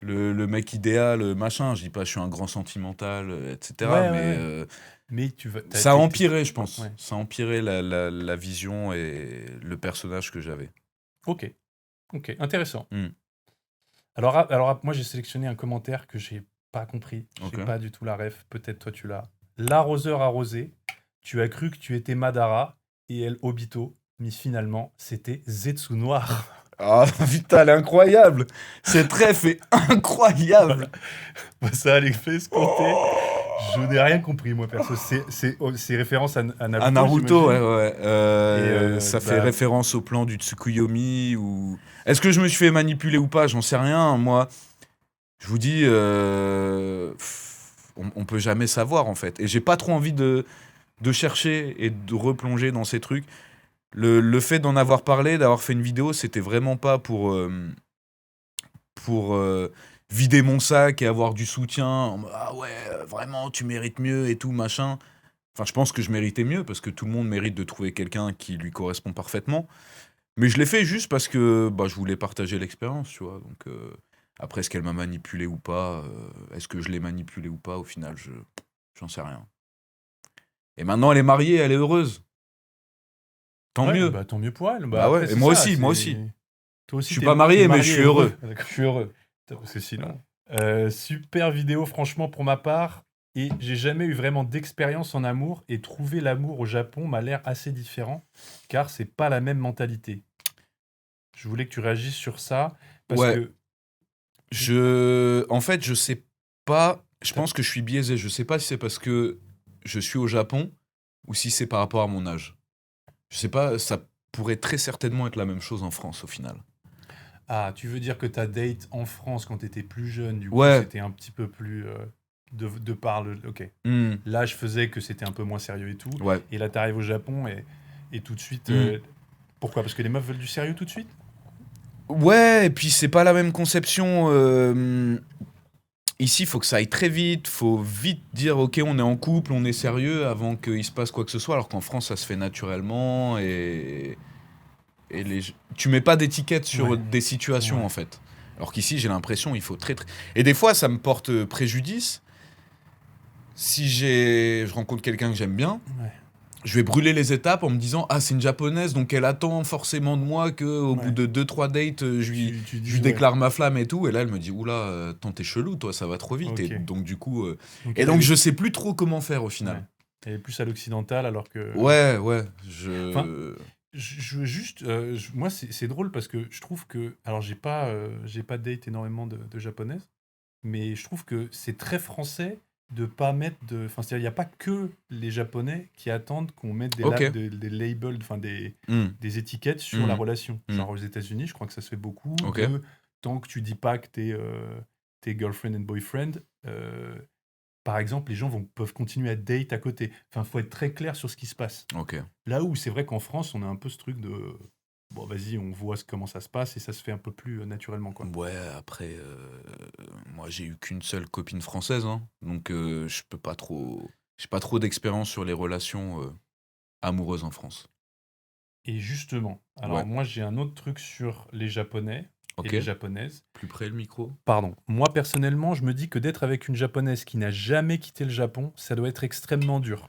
le mec idéal, machin. Je dis pas, je suis un grand sentimental, etc. Ouais, ouais, Mais ouais. Mais tu vas. ça a empiré, je pense. Ouais. Ça a empiré la vision et le personnage que j'avais. Ok, ok, intéressant. Mm. Alors, moi, j'ai sélectionné un commentaire que j'ai pas compris. J'ai Ok. pas du tout la ref. Peut-être toi, tu l'as. L'arroseur arrosé. Tu as cru que tu étais Madara et elle Obito, mais finalement, c'était Zetsu Noir. Ah putain, elle est incroyable! Cette ref est incroyable! Bah, ça allait fait escompter. Je n'ai rien compris, moi, perso. C'est référence à À Naruto, Naruto, ouais, j'imagine. ouais. Et Ça fait bah, référence au plan du Tsukuyomi ou... Est-ce que je me suis fait manipuler ou pas? J'en sais rien. Moi, je vous dis, on peut jamais savoir en fait. Et j'ai pas trop envie de chercher et de replonger dans ces trucs. Le fait d'en avoir parlé, d'avoir fait une vidéo, c'était vraiment pas pour vider mon sac et avoir du soutien. En mode, ah ouais, vraiment, tu mérites mieux et tout, machin. Enfin, je pense que je méritais mieux parce que tout le monde mérite de trouver quelqu'un qui lui correspond parfaitement. Mais je l'ai fait juste parce que bah, je voulais partager l'expérience, tu vois. Donc, après, est-ce qu'elle m'a manipulé ou pas? Est-ce que je l'ai manipulé ou pas? Au final, j'en sais rien. Et maintenant, elle est mariée, elle est heureuse. Tant ouais, mieux. bah, tant mieux pour elle. Bah, Bah après, ouais, et c'est moi ça. aussi, moi aussi. Toi Je aussi, suis t'es pas t'es marié, mais je marié suis et heureux. heureux. Ah, d'accord, je suis heureux. Putain, parce que sinon. Super vidéo, franchement, pour ma part. Et j'ai jamais eu vraiment d'expérience en amour. Et trouver l'amour au Japon m'a l'air assez différent. Car c'est pas la même mentalité. Je voulais que tu réagisses sur ça. Parce Ouais, que. en fait, je sais pas. Je t'as- pense que je suis biaisé. Je sais pas si c'est parce que je suis au Japon ou si c'est par rapport à mon âge. Je sais pas, ça pourrait très certainement être la même chose en France au final. Ah, tu veux dire que ta date en France quand t'étais plus jeune, du coup, Ouais. c'était un petit peu plus. De par le. Ok. Hmm. L'âge faisait que c'était un peu moins sérieux et tout. Ouais. Et là, t'arrives au Japon et tout de suite. Hmm. Pourquoi? Parce que les meufs veulent du sérieux tout de suite? Ouais, et puis c'est pas la même conception. Ici, il faut que ça aille très vite. Faut vite dire, ok, on est en couple, on est sérieux avant qu'il se passe quoi que ce soit. Alors qu'en France, ça se fait naturellement et tu mets pas d'étiquette sur Ouais. des situations en Ouais. fait. Alors qu'ici, j'ai l'impression, il faut très. Et des fois, ça me porte préjudice. Si je rencontre quelqu'un que j'aime bien, Ouais. je vais brûler les étapes en me disant ah c'est une japonaise donc elle attend forcément de moi que au bout Ouais. de 2 3 dates Tu je lui dis, ouais. déclare ma flamme et tout et là elle me dit oula attends t'es chelou toi ça va trop vite et Ok. donc du coup Donc, et elle donc est, je sais plus trop comment faire au ouais. final. Elle est plus à l'occidental alors que. Ouais Enfin, je veux juste. Moi, c'est drôle parce que je trouve que. Alors, j'ai pas date énormément de japonaises, mais je trouve que c'est très français de pas mettre de. Enfin, c'est-à-dire, il n'y a pas que les Japonais qui attendent qu'on mette ok. des labels, enfin Hmm. des étiquettes sur la Hmm. relation. Hmm. Genre aux États-Unis, je crois que ça se fait beaucoup Ok. tant que tu dis pas que t'es girlfriend and boyfriend. Par exemple, les gens peuvent continuer à date à côté. Enfin, faut être très clair sur ce qui se passe. Ok. Là où c'est vrai qu'en France, on a un peu ce truc de bon, vas-y, on voit comment ça se passe et ça se fait un peu plus naturellement, quoi. Ouais, après, moi j'ai eu qu'une seule copine française, hein, donc je peux pas trop. J'ai pas trop d'expérience sur les relations amoureuses en France. Et justement, alors Ouais, moi j'ai un autre truc sur les Japonais et ok. les Japonaises. Plus près le micro. Pardon. Moi personnellement, je me dis que d'être avec une Japonaise qui n'a jamais quitté le Japon, ça doit être extrêmement dur.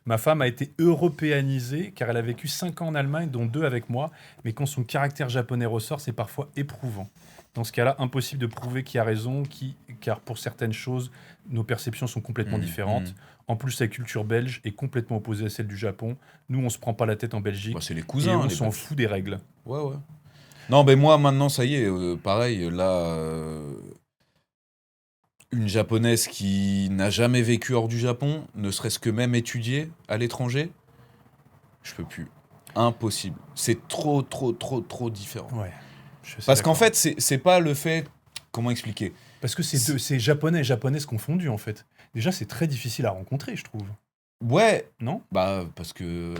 Ma femme a été européanisée car elle a vécu 5 ans en Allemagne, dont 2 avec moi, mais quand son caractère japonais ressort, c'est parfois éprouvant. Dans ce cas-là, impossible de prouver qui a raison, car pour certaines choses, nos perceptions sont complètement Hmm, hmm. différentes. En plus, la culture belge est complètement opposée à celle du Japon. Nous, on se prend pas la tête en Bah, Belgique c'est les et cousins, hein, on les s'en Belges. fout des règles. Ouais, ouais. Non, mais moi maintenant, ça y est, pareil, là, une japonaise qui n'a jamais vécu hors du Japon, ne serait-ce que même étudier à l'étranger, je peux plus. Impossible. C'est trop, trop, trop, trop différent. Ouais, je suis assez Parce qu'en d'accord. fait, c'est pas le fait. Comment expliquer? Parce que C'est- c'est japonais et japonaises confondus, en fait. Déjà, c'est très difficile à rencontrer, je trouve. Ouais, Non? bah, parce que.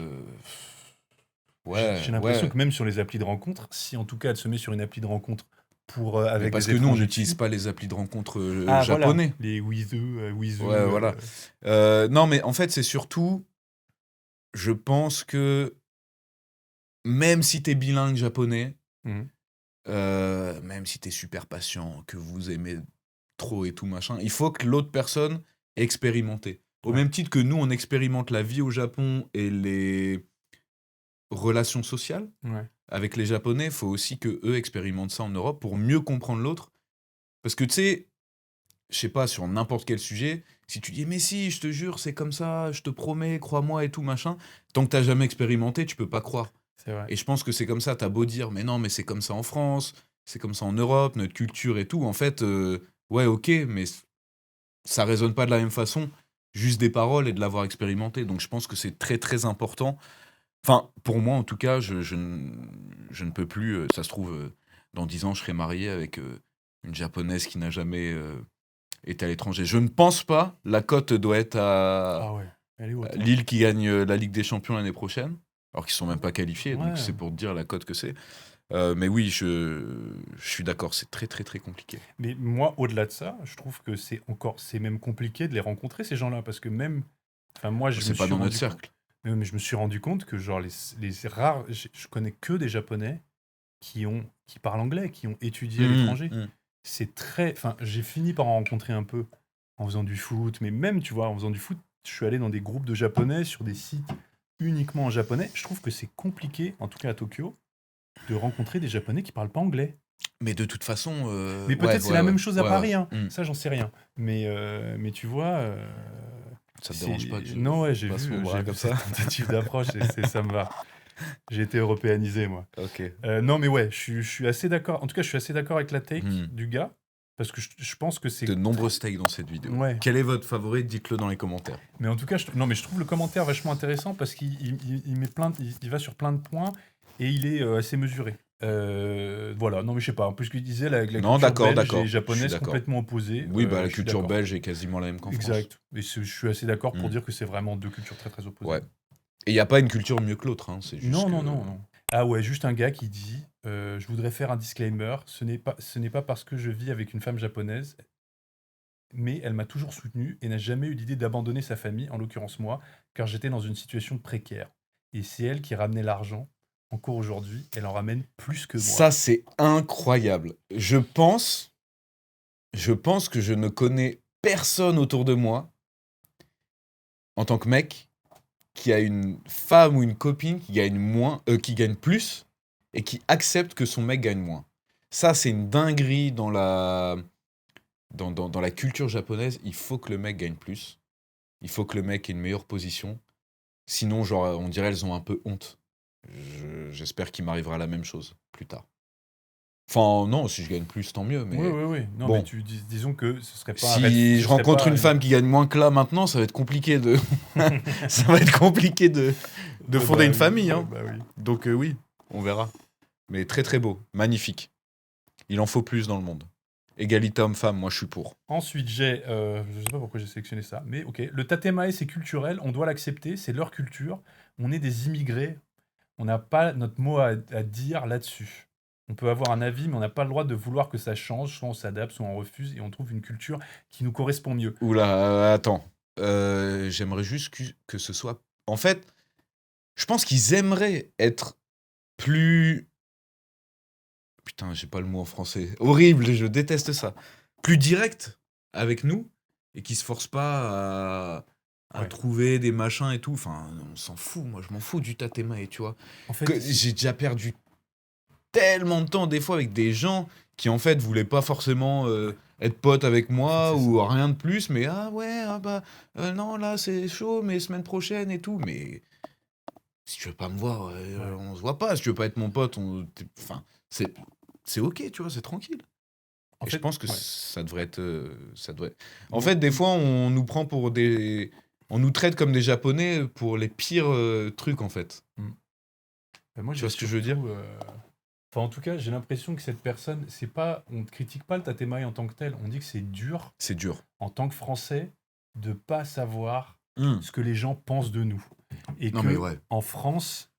Ouais, J'ai l'impression ouais. que même sur les applis de rencontre, si en tout cas elle se met sur une appli de rencontre pour, Mais avec parce des que nous, on étrangers n'utilise dessus. pas les applis de rencontre Ah voilà, japonais. les Wizu, Wizu. Ouais, voilà. Non, mais en fait, c'est surtout. Je pense que même si t'es bilingue japonais, Mhm. même si t'es super patient, que vous aimez trop et tout machin, il faut que l'autre personne ait expérimenté. Au Ouais, même titre que nous, on expérimente la vie au Japon et les relations sociales ouais, avec les Japonais, il faut aussi que eux expérimentent ça en Europe pour mieux comprendre l'autre. Parce que tu sais, je sais pas, sur n'importe quel sujet, si tu dis mais si, je te jure, c'est comme ça, je te promets, crois-moi et tout machin, tant que t'as jamais expérimenté, tu peux pas croire. c'est vrai. Et je pense que c'est comme ça, t'as beau dire, mais non, mais c'est comme ça en France, c'est comme ça en Europe, notre culture et tout. En fait, ouais, ok, mais ça résonne pas de la même façon, juste des paroles et de l'avoir expérimenté. Donc je pense que c'est très très important. Enfin, pour moi en tout cas, je ne peux plus, ça se trouve, dans 10 ans, je serai marié avec une japonaise qui n'a jamais été à l'étranger. Je ne pense pas, la cote doit être à Ah ouais, elle est haute, hein. Lille qui gagne la Ligue des Champions l'année prochaine, alors qu'ils sont même pas qualifiés, donc Ouais. c'est pour te dire la cote que c'est. Mais oui, je suis d'accord, c'est très très très compliqué. Mais moi, au-delà de ça, je trouve que c'est même compliqué de les rencontrer, ces gens-là, parce que même, enfin moi, je me C'est pas suis dans notre rendu compte, cercle. mais je me suis rendu compte que genre les rares, je connais que des Japonais qui parlent anglais, qui ont étudié à Mhm, l'étranger. mhm. C'est très, enfin, j'ai fini par en rencontrer un peu en faisant du foot, mais même, tu vois, en faisant du foot, je suis allé dans des groupes de Japonais sur des sites uniquement en japonais. Je trouve que c'est compliqué, en tout cas à Tokyo, de rencontrer des Japonais qui parlent pas anglais. Mais de toute façon, Mais ouais, peut-être c'est ouais, la ouais, même chose à ouais, ouais. Paris, hein. Mhm. Ça, j'en sais rien. Mais tu vois, Ça te dérange pas que je non, ouais, passe mon bras j'ai vu comme ça? cette tentative d'approche et ça me va. J'ai été européanisé, moi. Ok. Non, mais ouais, je suis assez d'accord. En tout cas, je suis assez d'accord avec la take Mhm. du gars, parce que je pense que De c'est... nombreux steaks dans cette vidéo. Ouais. Quel est votre favori? Dites-le dans les commentaires. Mais en tout cas, non, mais je trouve le commentaire vachement intéressant parce il met il va sur plein de points et il est assez mesuré. Voilà, non, mais je sais pas. En plus, ce qu'il disait, la Non, culture d'accord, belge et d'accord. Je suis japonaise d'accord. complètement opposées, Oui, bah la je suis culture d'accord. belge est quasiment la même qu'en France. Exact. Et je suis assez d'accord pour Mhm. dire que c'est vraiment deux cultures très très opposées. Ouais. Et il n'y a pas une culture mieux que l'autre, hein. C'est juste Non, que. non, non, non. Ah ouais, juste un gars qui dit je voudrais faire un disclaimer, ce n'est pas parce que je vis avec une femme japonaise, mais elle m'a toujours soutenu et n'a jamais eu l'idée d'abandonner sa famille, en l'occurrence moi, car j'étais dans une situation précaire. Et c'est elle qui ramenait l'argent. Encore aujourd'hui, elle en ramène plus que moi. Ça, c'est incroyable. Je pense que je ne connais personne autour de moi, en tant que mec, qui a une femme ou une copine qui gagne moins, qui gagne plus, et qui accepte que son mec gagne moins. Ça, c'est une dinguerie dans la culture japonaise. Il faut que le mec gagne plus. Il faut que le mec ait une meilleure position. Sinon, genre, on dirait elles ont un peu honte. J'espère qu'il m'arrivera la même chose plus tard. Enfin, non, si je gagne plus, tant mieux, Oui, mais oui, oui. Non, mais bon. disons que ce serait pas Si ce je serait rencontre pas une femme qui gagne moins que là maintenant, ça va être compliqué de. Ça va être compliqué de Oh fonder bah une oui, famille, oh hein. bah oui. Donc oui, on verra. Mais très très beau, magnifique. Il en faut plus dans le monde. Égalité homme-femme, moi je suis pour. Ensuite, je sais pas pourquoi j'ai sélectionné ça, mais ok. Le tatemae, c'est culturel, on doit l'accepter, c'est leur culture. On est des immigrés. on n'a pas notre mot à dire là-dessus. On peut avoir un avis, mais on n'a pas le droit de vouloir que ça change. Soit on s'adapte, soit on refuse, et on trouve une culture qui nous correspond mieux. Oula, attends. J'aimerais juste que ce soit. En fait, je pense qu'ils aimeraient être plus. Putain, j'ai pas le mot en français. Horrible, je déteste ça. Plus direct avec nous et qui se forcent pas à Ouais. trouver des machins et tout. Enfin, on s'en fout. Moi, je m'en fous du tatemae, tu vois. En fait, J'ai déjà perdu tellement de temps des fois avec des gens qui en fait voulaient pas forcément être potes avec en fait, moi c'est ou ça. rien de plus, mais ah ouais, ah bah non, là c'est chaud, mais semaine prochaine et tout. Mais si tu veux pas me voir, Ouais. on se voit pas. Si tu veux pas être mon pote, enfin, c'est ok, tu vois, c'est tranquille. En Et je fait, pense que ouais. ça devrait être. Ça devrait... En Moi, fait, des fois, on nous prend pour des. On nous traite comme des Japonais pour les pires trucs, en fait. moi, Tu j'ai vois ce que je veux dire? surtout. Enfin, en tout cas, j'ai l'impression que cette personne, c'est pas. On ne critique pas le tatemae en tant que tel. On dit que c'est dur, C'est dur. en tant que Français, de pas savoir Hmm. ce que les gens pensent de nous. Et Non, mais que ouais. en France,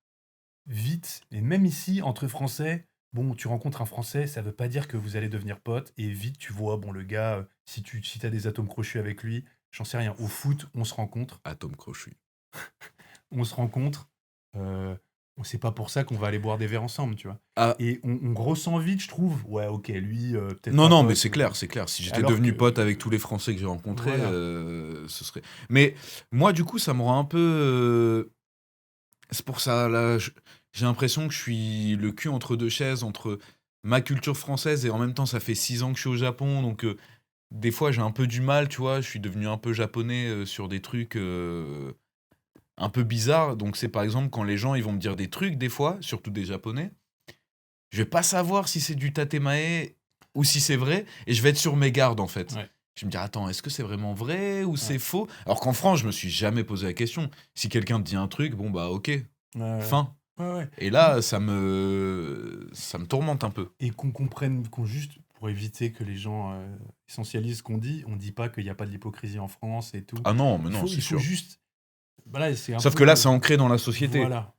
vite, et même ici, entre Français, bon, tu rencontres un Français, ça veut pas dire que vous allez devenir potes, et vite, tu vois, bon, le gars, si t'as des atomes crochus avec lui, j'en sais rien, au foot, Atome crochu. on se rencontre, euh, c'est pas pour ça qu'on va aller boire des verres ensemble, tu vois. Ah, Et on ressent vite, je trouve, ouais, ok, lui, peut-être non, pas non, mais pote, c'est clair, c'est clair. Si j'étais alors que, devenu pote avec tous les Français que j'ai rencontrés, voilà, ce serait. Mais moi, du coup, ça me rend un peu. C'est pour ça, là, j'ai l'impression que je suis le cul entre deux chaises, entre ma culture française et en même temps, ça fait 6 ans que je suis au Japon, donc des fois, j'ai un peu du mal, tu vois. Je suis devenu un peu japonais sur des trucs un peu bizarres. Donc, c'est par exemple quand les gens ils vont me dire des trucs, des fois, surtout des Japonais, je vais pas savoir si c'est du tatemae ou si c'est vrai, et je vais être sur mes gardes en fait. ouais, Je vais me dire, attends, est-ce que c'est vraiment vrai ou ouais, c'est faux? Alors qu'en France, je me suis jamais posé la question. Si quelqu'un te dit un truc, bon bah ok, ouais, fin. ouais, ouais. Et là, ça me tourmente un peu. Et qu'on comprenne, qu'on juste, pour éviter que les gens essentialisent ce qu'on dit, on dit pas qu'il n'y a pas de l'hypocrisie en France et tout. Ah non, mais Il non, faut, c'est il faut sûr. juste, voilà, c'est un Sauf que là, peu, c'est ancré dans la société. voilà.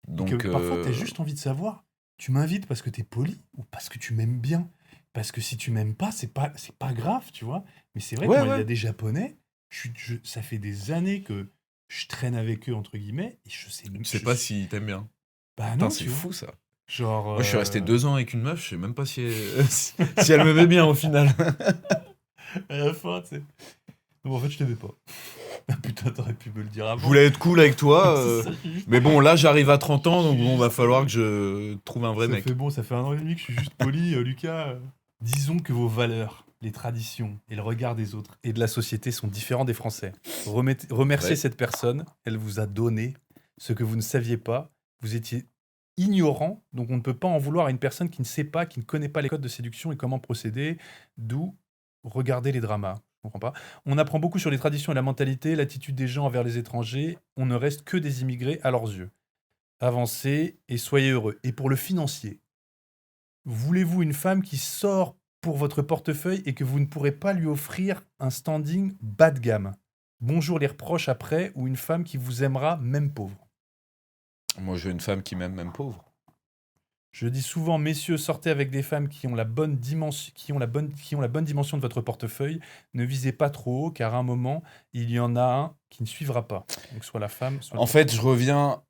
Et que Donc, parfois, tu as juste envie de savoir, tu m'invites parce que tu es poli ou parce que tu m'aimes bien. Parce que si tu m'aimes pas, c'est pas grave, tu vois. Mais c'est vrai que ouais, moi, il y ouais. a des Japonais, ça fait des années que je traîne avec eux, entre guillemets, et je sais, Je sais pas si t'aimes bien. bah Putain, non, c'est tu vois. fou ça. Genre, Moi, je suis resté 2 ans avec une meuf, je sais même pas si elle m'aimait bien au final. à la fin, tu sais. Non, en fait, je t'aimais pas. Ah, putain, t'aurais pu me le dire Je avant. voulais être cool avec toi, C'est ça, je suis juste, mais bon, là, j'arrive à je 30 ans, donc suis bon, va juste, falloir que je trouve un vrai ça fait mec. bon, ça fait 1 an et demi que je suis juste poli, Lucas. Disons que vos valeurs, les traditions et le regard des autres et de la société sont différents des Français. Remerciez Ouais. cette personne, elle vous a donné ce que vous ne saviez pas. Vous étiez ignorant, donc on ne peut pas en vouloir à une personne qui ne sait pas, qui ne connaît pas les codes de séduction et comment procéder, d'où regarder les dramas. Je comprends pas. On apprend beaucoup sur les traditions et la mentalité, l'attitude des gens envers les étrangers. On ne reste que des immigrés à leurs yeux. Avancez et soyez heureux. Et pour le financier, voulez-vous une femme qui sort pour votre portefeuille et que vous ne pourrez pas lui offrir un standing bas de gamme? Bonjour les reproches après, ou une femme qui vous aimera même pauvre. Moi, je veux une femme qui m'aime, même pauvre. Je dis souvent, messieurs, sortez avec des femmes qui ont la bonne dimension, qui ont la bonne dimension de votre portefeuille. Ne visez pas trop haut, car à un moment, il y en a un qui ne suivra pas. Donc soit la femme, soit le En fait, je portefeuille. reviens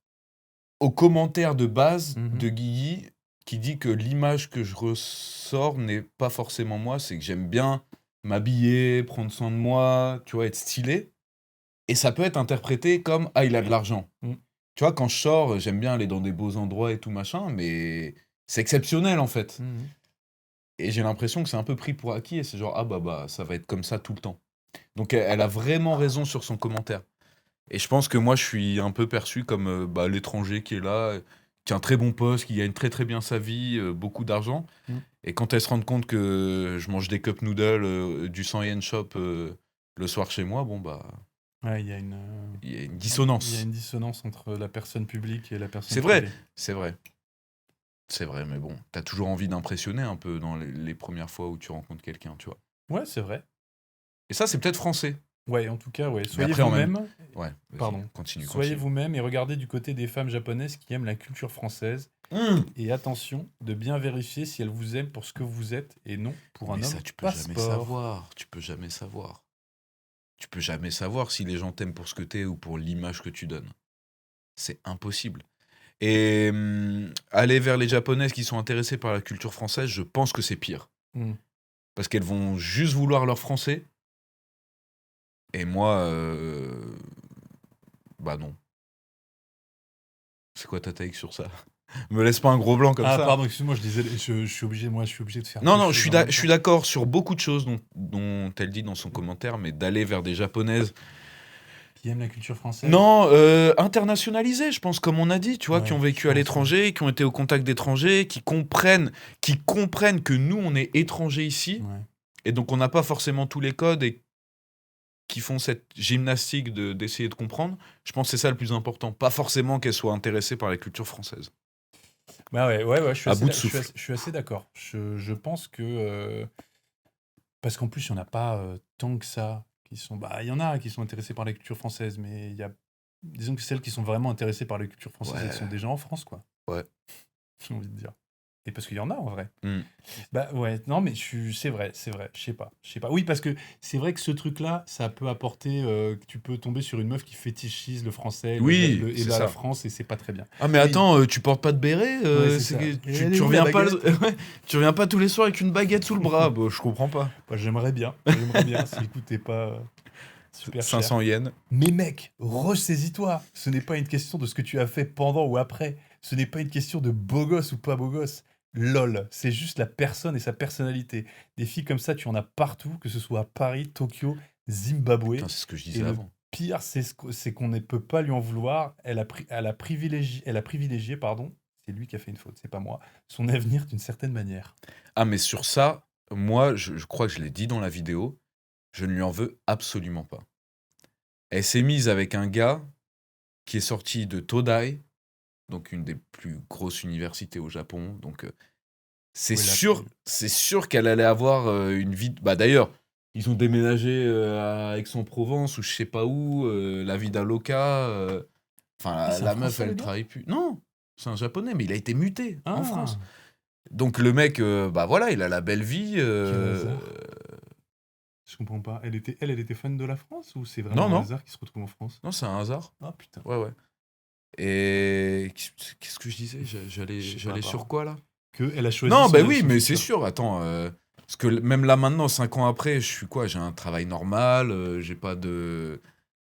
au commentaire de base Mhm. de Guigui qui dit que l'image que je ressors n'est pas forcément moi, c'est que j'aime bien m'habiller, prendre soin de moi, tu vois, être stylé. Et ça peut être interprété comme ah, il a de l'argent. Mm. Tu vois, quand je sors, j'aime bien aller dans des beaux endroits et tout machin, mais c'est exceptionnel en fait. Mhm. Et j'ai l'impression que c'est un peu pris pour acquis et c'est genre ah bah ça va être comme ça tout le temps. Donc elle a vraiment raison sur son commentaire. Et je pense que moi je suis un peu perçu comme bah, l'étranger qui est là, qui a un très bon poste, qui gagne très très bien sa vie, beaucoup d'argent. Mm. Et quand elle se rend compte que je mange des cup noodles du 100 yen shop le soir chez moi, bon bah Ouais, il y a une il y a dissonance. une dissonance entre la personne publique et la personne C'est vrai, privée. c'est vrai. C'est vrai, mais bon, t'as toujours envie d'impressionner un peu dans les premières fois où tu rencontres quelqu'un, tu vois. Ouais, c'est vrai. Et ça, c'est peut-être français. Ouais, en tout cas, ouais. Soyez après, en même- vous-même. Ouais, vas-y, Pardon. continue. Soyez vous-même et regardez du côté des femmes japonaises qui aiment la culture française. Et attention de bien vérifier si elles vous aiment pour ce que vous êtes et non pour un Mais homme ça, tu peux jamais passeport. savoir. Tu peux jamais savoir. Tu peux jamais savoir si les gens t'aiment pour ce que t'es ou pour l'image que tu donnes. C'est impossible. Et aller vers les japonaises qui sont intéressées par la culture française, je pense que c'est pire. Hmm. Parce qu'elles vont juste vouloir leur français. Et moi, bah non. C'est quoi ta take sur ça? Me laisse pas un gros blanc comme Ah, ça. pardon, excuse-moi, je suis obligé de faire. Non, deux non, choses en même je suis temps. d'accord sur beaucoup de choses dont elle dit dans son commentaire, mais d'aller vers des japonaises. Qui aiment la culture française. Non, internationalisées, je pense, comme on a dit, tu vois, Ouais, qui ont je vécu à pense, l'étranger, qui ont été au contact d'étrangers, qui comprennent que nous, on est étrangers ici, Ouais. et donc on n'a pas forcément tous les codes, et qui font cette gymnastique d'essayer de comprendre. Je pense que c'est ça le plus important. Pas forcément qu'elles soient intéressées par la culture française. Bah ouais, je suis À assez, bout de je suis souffle. assez- je suis assez d'accord. Je pense que parce qu'en plus, il n'y en a pas tant que ça qui sont. Bah, il y en a qui sont intéressés par la culture française, mais il y a. Disons que celles qui sont vraiment intéressées par la culture française, Ouais. elles sont déjà en France, quoi. Ouais. J'ai envie de dire. Et parce qu'il y en a en vrai. Hmm. Bah ouais, non, mais c'est vrai, je sais pas. Oui, parce que c'est vrai que ce truc-là, ça peut apporter que tu peux tomber sur une meuf qui fétichise le français Oui, et c'est la ça. France, et c'est pas très bien. Ah mais Oui. attends, tu portes pas de béret Ouais, c'est c'est ça. que Et tu, elle est tu où, la reviens pas, baguette ouais, tu reviens pas tous les soirs avec une baguette sous le bras. Bah, je comprends pas. Bah, j'aimerais bien, si le coût n'est pas super cher. 500 yens. Mais mec, ressaisis-toi. Ce n'est pas une question de ce que tu as fait pendant ou après. Ce n'est pas une question de beau gosse ou pas beau gosse. LOL, c'est juste la personne et sa personnalité. Des filles comme ça, tu en as partout, que ce soit à Paris, Tokyo, Zimbabwe. Putain, c'est ce que je Et disais le avant. pire, c'est qu'on ne peut pas lui en vouloir. Elle a privilégié, pardon, c'est lui qui a fait une faute, c'est pas moi, son avenir d'une certaine manière. Ah mais sur ça, moi, je crois que je l'ai dit dans la vidéo, je ne lui en veux absolument pas. Elle s'est mise avec un gars qui est sorti de Todai, donc une des plus grosses universités au Japon. Donc c'est Oui, sûr qu'elle allait avoir une vie. Bah d'ailleurs, ils ont déménagé à Aix-en-Provence ou je sais pas où, la vie d'Aloca. Enfin, Ah, c'est un la meuf, Français, le elle gars travaille plus. Non, c'est un japonais, mais il a été muté en Ah, France. Donc le mec, bah voilà, il a la belle vie. quel hasard. Je comprends pas. Elle était fan de la France ou c'est vraiment Non, un non. hasard qui se retrouve en France? Non, c'est un hasard. Ah putain. Ouais, ouais. Et qu'est-ce que je disais? J'allais Je sais pas, j'allais sur quoi là? Que elle a choisi Non, son, bah oui, son mais c'est futur. sûr. Attends, parce que même là maintenant, 5 ans après, je suis quoi? J'ai un travail normal, j'ai pas de.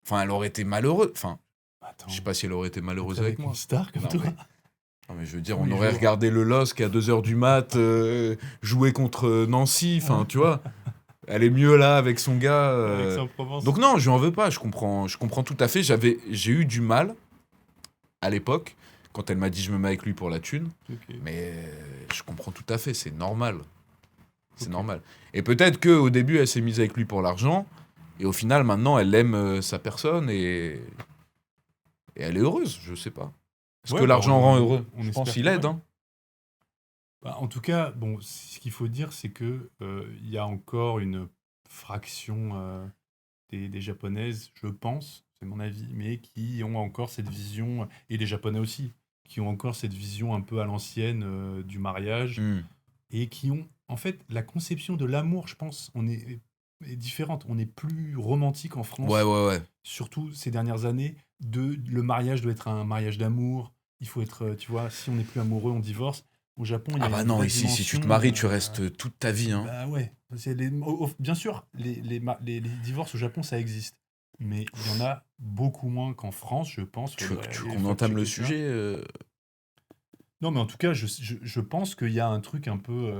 Enfin, elle aurait été malheureuse. Enfin, Attends, je sais pas si elle aurait été malheureuse avec avec une moi. star comme Non, toi. mais, non, mais je veux dire, Tous on les aurait jours. regardé le LOSC à 2h du mat, jouer contre Nancy. Enfin, tu vois, elle est mieux là avec son gars. Avec Aix-en-Provence. Donc non, je lui en veux pas. Je comprends tout à fait. J'ai eu du mal à l'époque quand elle m'a dit je me mets avec lui pour la thune. Ok. Mais je comprends tout à fait, c'est normal. C'est Ok. normal. Et peut-être qu'au début, elle s'est mise avec lui pour l'argent, et au final, maintenant, elle aime sa personne, et elle est heureuse, je sais pas. Est-ce Ouais, que bah, l'argent rend heureux? on Je pense espère qu'il que aide. ouais. Hein. Bah, en tout cas, bon, ce qu'il faut dire, c'est que il y a encore une fraction des japonaises, je pense, c'est mon avis, mais qui ont encore cette vision, et des japonais aussi, qui ont encore cette vision un peu à l'ancienne du mariage, Hmm. et qui ont, en fait, la conception de l'amour, je pense, est différente. On est plus romantique en France, Ouais. surtout ces dernières années. Le mariage doit être un mariage d'amour. Il faut être, tu vois, si on n'est plus amoureux, on divorce. Au Japon, il y a Ah bah une non, vraie ici, si tu te dimension, maries, tu restes toute ta vie. Hein. bah ouais. Bien sûr, les divorces au Japon, ça existe. Mais il y en a beaucoup moins qu'en France, je pense. Tu veux Faudrait aller qu'on entame le fact-checker ça. sujet Non, mais en tout cas, je pense qu'il y a un truc un peu.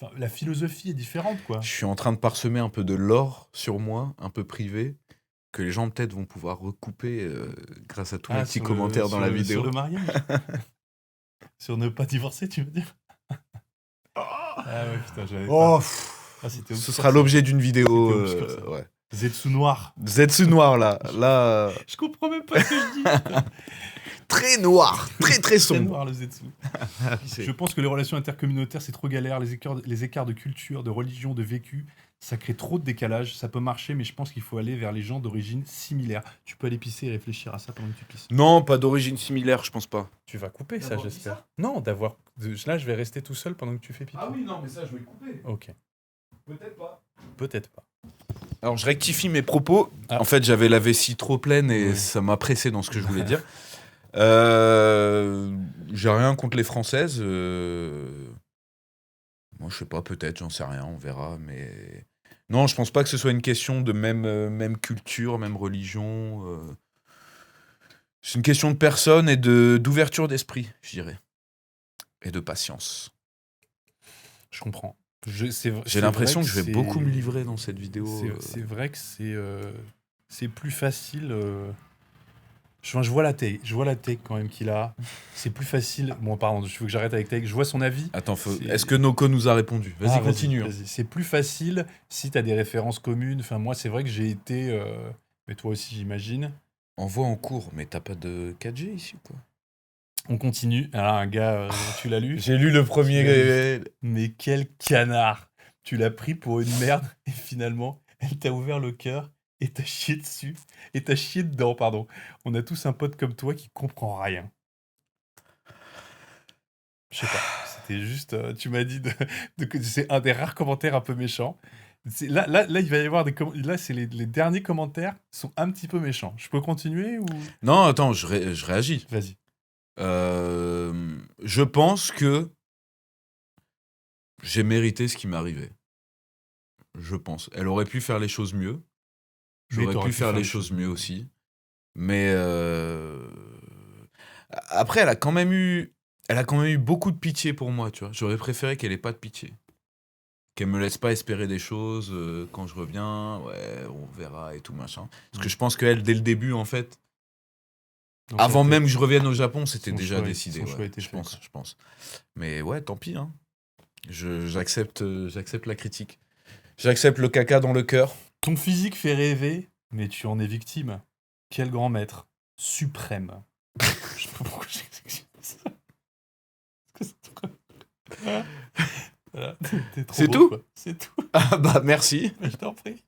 Enfin, la philosophie est différente, quoi. Je suis en train de parsemer un peu de lore sur moi, un peu privé, que les gens peut-être vont pouvoir recouper grâce à tous les petits commentaires dans la vidéo. Sur le mariage. Sur ne pas divorcer, tu veux dire? Ah ouais, putain, j'avais Oh, pas. Ah, c'était ce obscur, sera ça. l'objet d'une vidéo. C'était obscur, ça. Ouais. Zetsu noir. Zetsu noir là, là Je comprends même pas ce que je dis. Putain. très noir, très Très sombre. noir, le Zetsu. Je pense que les relations intercommunautaires, c'est trop galère. Les écarts de culture, de religion, de vécu, Ça crée trop de décalage. Ça peut marcher, mais je pense qu'il faut aller vers les gens d'origine similaire. Tu peux aller pisser et réfléchir à ça pendant que tu pisses. Non, pas d'origine similaire, je pense pas. Tu vas couper ça, D'avoir dit j'espère. ça Non, d'avoir. Là, je vais rester tout seul pendant que tu fais pipi. Ah oui, non, mais ça, je vais le couper. Ok. Peut-être pas. Peut-être pas. Alors, je rectifie mes propos. Ah. En fait, j'avais la vessie trop pleine et Ouais. ça m'a pressé dans ce que je voulais dire. J'ai rien contre les Françaises. Moi, je sais pas, peut-être, j'en sais rien, on verra. Mais non, je pense pas que ce soit une question de même culture, même religion. C'est une question de personne et d'ouverture d'esprit, je dirais. Et de patience. Je comprends. J'ai l'impression que je vais beaucoup me livrer dans cette vidéo. C'est vrai que c'est plus facile. Je vois la take quand même qu'il a. C'est plus facile. Bon, pardon, il faut que j'arrête avec take. Je vois son avis. Attends, C'est- est-ce que Noko nous a répondu? Vas-y, Ah, continue. hein. vas-y. C'est plus facile si tu as des références communes. Enfin, moi, c'est vrai que j'ai été. Mais toi aussi, j'imagine. Envoie en cours, mais t'as pas de 4G ici ou quoi? On continue. Alors, un gars, tu l'as lu? J'ai lu le premier. Mais quel canard! Tu l'as pris pour une merde et finalement, elle t'a ouvert le cœur et t'as chié dessus. Et t'as chié dedans, pardon. On a tous un pote comme toi qui comprend rien. Je sais pas. C'était juste. Tu m'as dit que c'est un des rares commentaires un peu méchants. Là, il va y avoir des là, c'est les derniers commentaires sont un petit peu méchants. Je peux continuer ou Non, attends, je réagis. vas-y. Je pense que j'ai mérité ce qui m'est arrivé. Je pense. Elle aurait pu faire les choses mieux. Mais J'aurais t'aurais pu faire les choses mieux aussi. Mais après, elle a quand même eu beaucoup de pitié pour moi, tu vois. J'aurais préféré qu'elle ait pas de pitié. Qu'elle me laisse pas espérer des choses quand je reviens. Ouais, on verra et tout machin. Parce que je pense qu'elle, dès le début, en fait, Donc, avant elle même que je revienne au Japon, c'était son déjà choix- décidé. son choix Ouais, était je fait, pense, quoi. je pense. Mais ouais, tant pis. Hein. J'accepte la critique. J'accepte le caca dans le cœur. Ton physique fait rêver, mais tu en es victime. Quel grand maître suprême. Je sais pas pourquoi j'ai ça. Parce que voilà, t'es trop C'est beau, tout quoi. C'est tout. Ah bah merci. Mais je t'en prie.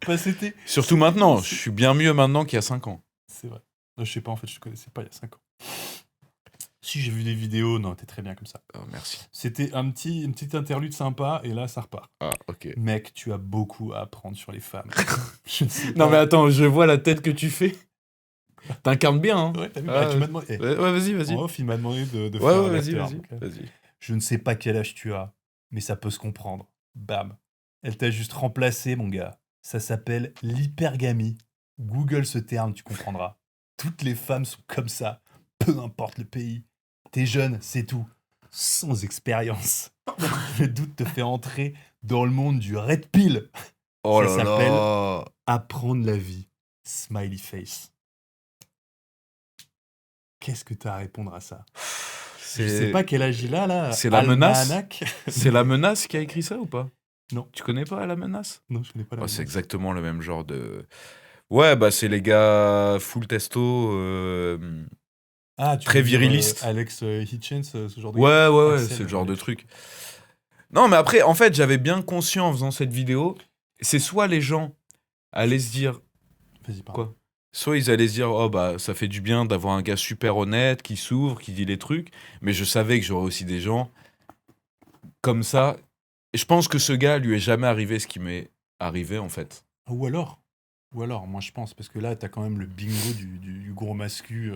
Bah, c'était. Surtout maintenant. Je suis bien mieux maintenant qu'il y a 5 ans. C'est vrai. Non, je sais pas, en fait, je te connaissais pas il y a 5 ans. Si j'ai vu des vidéos, non, t'es très bien comme ça. Oh, merci. C'était une petite interlude sympa, et là, ça repart. Ah, ok. Mec, tu as beaucoup à apprendre sur les femmes. Je ne sais Non pas. mais attends, je vois la tête que tu fais. T'incarnes bien, hein. Ouais, t'as vu, Ah, bah, tu m'as demandé. Ouais, vas-y, vas-y. En off, il m'a demandé de Ouais, faire ouais, vas-y, l'acteur. vas-y. Donc, Vas-y. je ne sais pas quel âge tu as, mais ça peut se comprendre. Bam. Elle t'a juste remplacé, mon gars. Ça s'appelle l'hypergamie. Google ce terme, tu comprendras. Toutes les femmes sont comme ça, peu importe le pays. T'es jeune, c'est tout. Sans expérience. Le doute te fait entrer dans le monde du red pill. Oh Ça là s'appelle- là. Apprendre la vie. Smiley face. Qu'est-ce que t'as à répondre à ça? Je sais pas quel âge il a là. C'est la menace Almanach. C'est la menace qui a écrit ça ou pas? Non. Tu connais pas la menace? Non, je connais pas la Oh, c'est menace. exactement le même genre de. Ouais, bah c'est les gars full testo. Ah, tu très veux dire, viriliste. Alex Hitchens, ce genre de Ouais, ouais, Axel, c'est le genre de Alex. truc. Non, mais après, en fait, j'avais bien conscient en faisant cette vidéo, c'est soit les gens allaient se dire, Vas-y, pardon. Quoi soit ils allaient se dire, oh bah ça fait du bien d'avoir un gars super honnête, qui s'ouvre, qui dit les trucs, mais je savais que j'aurais aussi des gens comme ça. Et je pense que ce gars, lui est jamais arrivé ce qui m'est arrivé en fait. Ou alors, moi je pense, parce que là, t'as quand même le bingo du gros mascu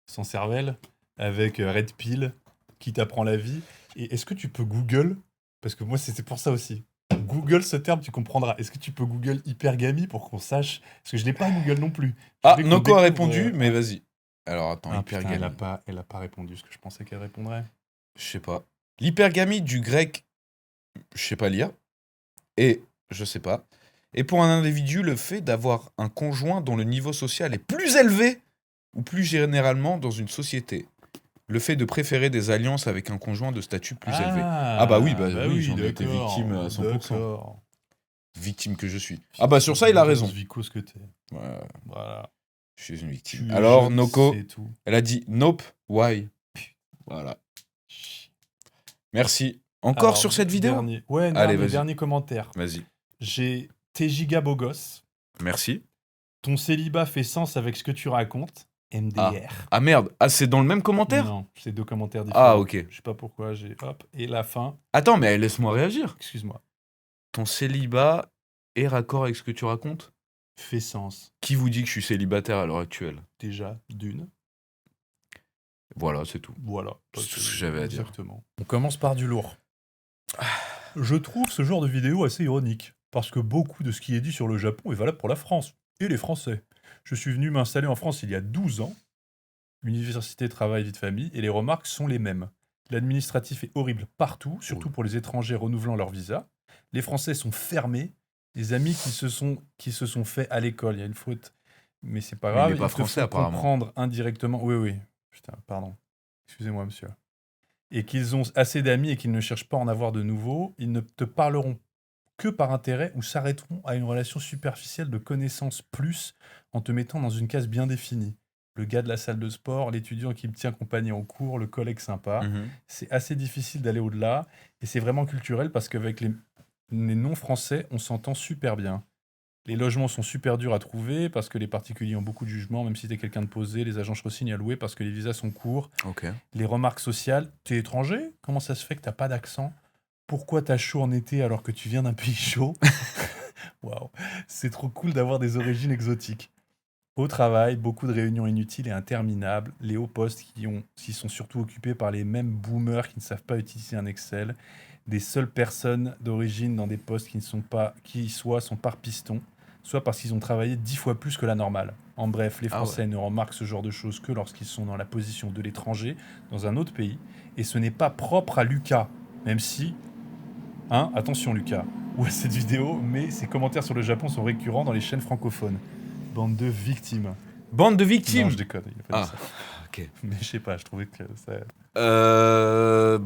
sans cervelle, avec Red Pill, qui t'apprend la vie. Et est-ce que tu peux Google, parce que moi c'était pour ça aussi, Google ce terme, tu comprendras. Est-ce que tu peux Google hypergamie pour qu'on sache? Parce que je l'ai pas Google non plus. Je Ah, voulais qu'on Noko a découvre, répondu, mais vas-y. Alors attends, Ah putain, elle hypergamie. a pas répondu ce que je pensais qu'elle répondrait. Je sais pas. L'hypergamie du grec, je sais pas lire. Et je sais pas. Et pour un individu, le fait d'avoir un conjoint dont le niveau social est plus élevé, ou plus généralement dans une société. Le fait de préférer des alliances avec un conjoint de statut plus élevé. Ah bah oui, oui, j'en ai été d'accord, victime à 100%. d'accord. Victime que je suis. Ah bah sur ça, il a raison. Vicose que t'es. Ouais, Voilà. je suis une victime. Tu es Alors, jeune, Noko, c'est tout. elle a dit nope, why? Voilà. Merci. Encore Alors, sur cette vidéo dernier. Ouais, Allez, vas-y. dernier commentaire. Vas-y. J'ai T'es giga beau gosse. Merci. Ton célibat fait sens avec ce que tu racontes. MDR. Ah merde, c'est dans le même commentaire? Non, c'est 2 commentaires différents. Ah, ok. Je sais pas pourquoi, hop, et la fin, Attends, mais laisse-moi réagir. excuse-moi, Ton célibat est raccord avec ce que tu racontes? fait sens. Qui vous dit que je suis célibataire à l'heure actuelle? Déjà, d'une. Voilà, c'est tout. Voilà. C'est tout ce que j'avais à dire. Exactement. On commence par du lourd. Je trouve ce genre de vidéo assez ironique, parce que beaucoup de ce qui est dit sur le Japon est valable pour la France et les Français. Je suis venu m'installer en France il y a 12 ans. Université, travail, vie de famille, et les remarques sont les mêmes. L'administratif est horrible partout, surtout pour les étrangers renouvelant leur visa. Les Français sont fermés. Les amis qui se sont faits à l'école, il y a une faute, mais c'est pas Mais grave. il est pas Ils te français, font apparemment. comprendre indirectement. Oui, oui. Putain, pardon. Excusez-moi, monsieur. Et qu'ils ont assez d'amis et qu'ils ne cherchent pas à en avoir de nouveaux, ils ne te parleront que par intérêt ou s'arrêteront à une relation superficielle de connaissance plus en te mettant dans une case bien définie. Le gars de la salle de sport, l'étudiant qui me tient compagnie en cours, le collègue sympa. Mhm. C'est assez difficile d'aller au-delà et c'est vraiment culturel parce qu'avec les non-français, on s'entend super bien. Les logements sont super durs à trouver parce que les particuliers ont beaucoup de jugements, même si t'es quelqu'un de posé, les agences re-signent à louer parce que les visas sont courts. Ok. Les remarques sociales, t'es étranger? Comment ça se fait que t'as pas d'accent? Pourquoi t'as chaud en été alors que tu viens d'un pays chaud? Waouh, c'est trop cool d'avoir des origines exotiques. Au travail, beaucoup de réunions inutiles et interminables. Les hauts postes qui sont surtout occupés par les mêmes boomers qui ne savent pas utiliser un Excel. Des seules personnes d'origine dans des postes qui soit sont par piston, soit parce qu'ils ont travaillé 10 fois plus que la normale. En bref, les Ah Français ne remarquent ce genre de choses que lorsqu'ils sont dans la position de l'étranger, dans un autre pays, et ce n'est pas propre à Lucas, même si... Hein, attention Lucas, ou à cette vidéo, mais ses commentaires sur le Japon sont récurrents dans les chaînes francophones. Bande de victimes. Bande de victimes. Non, je déconne, il a pas dit Ah, ça. ok. Mais je sais pas, je trouvais que ça...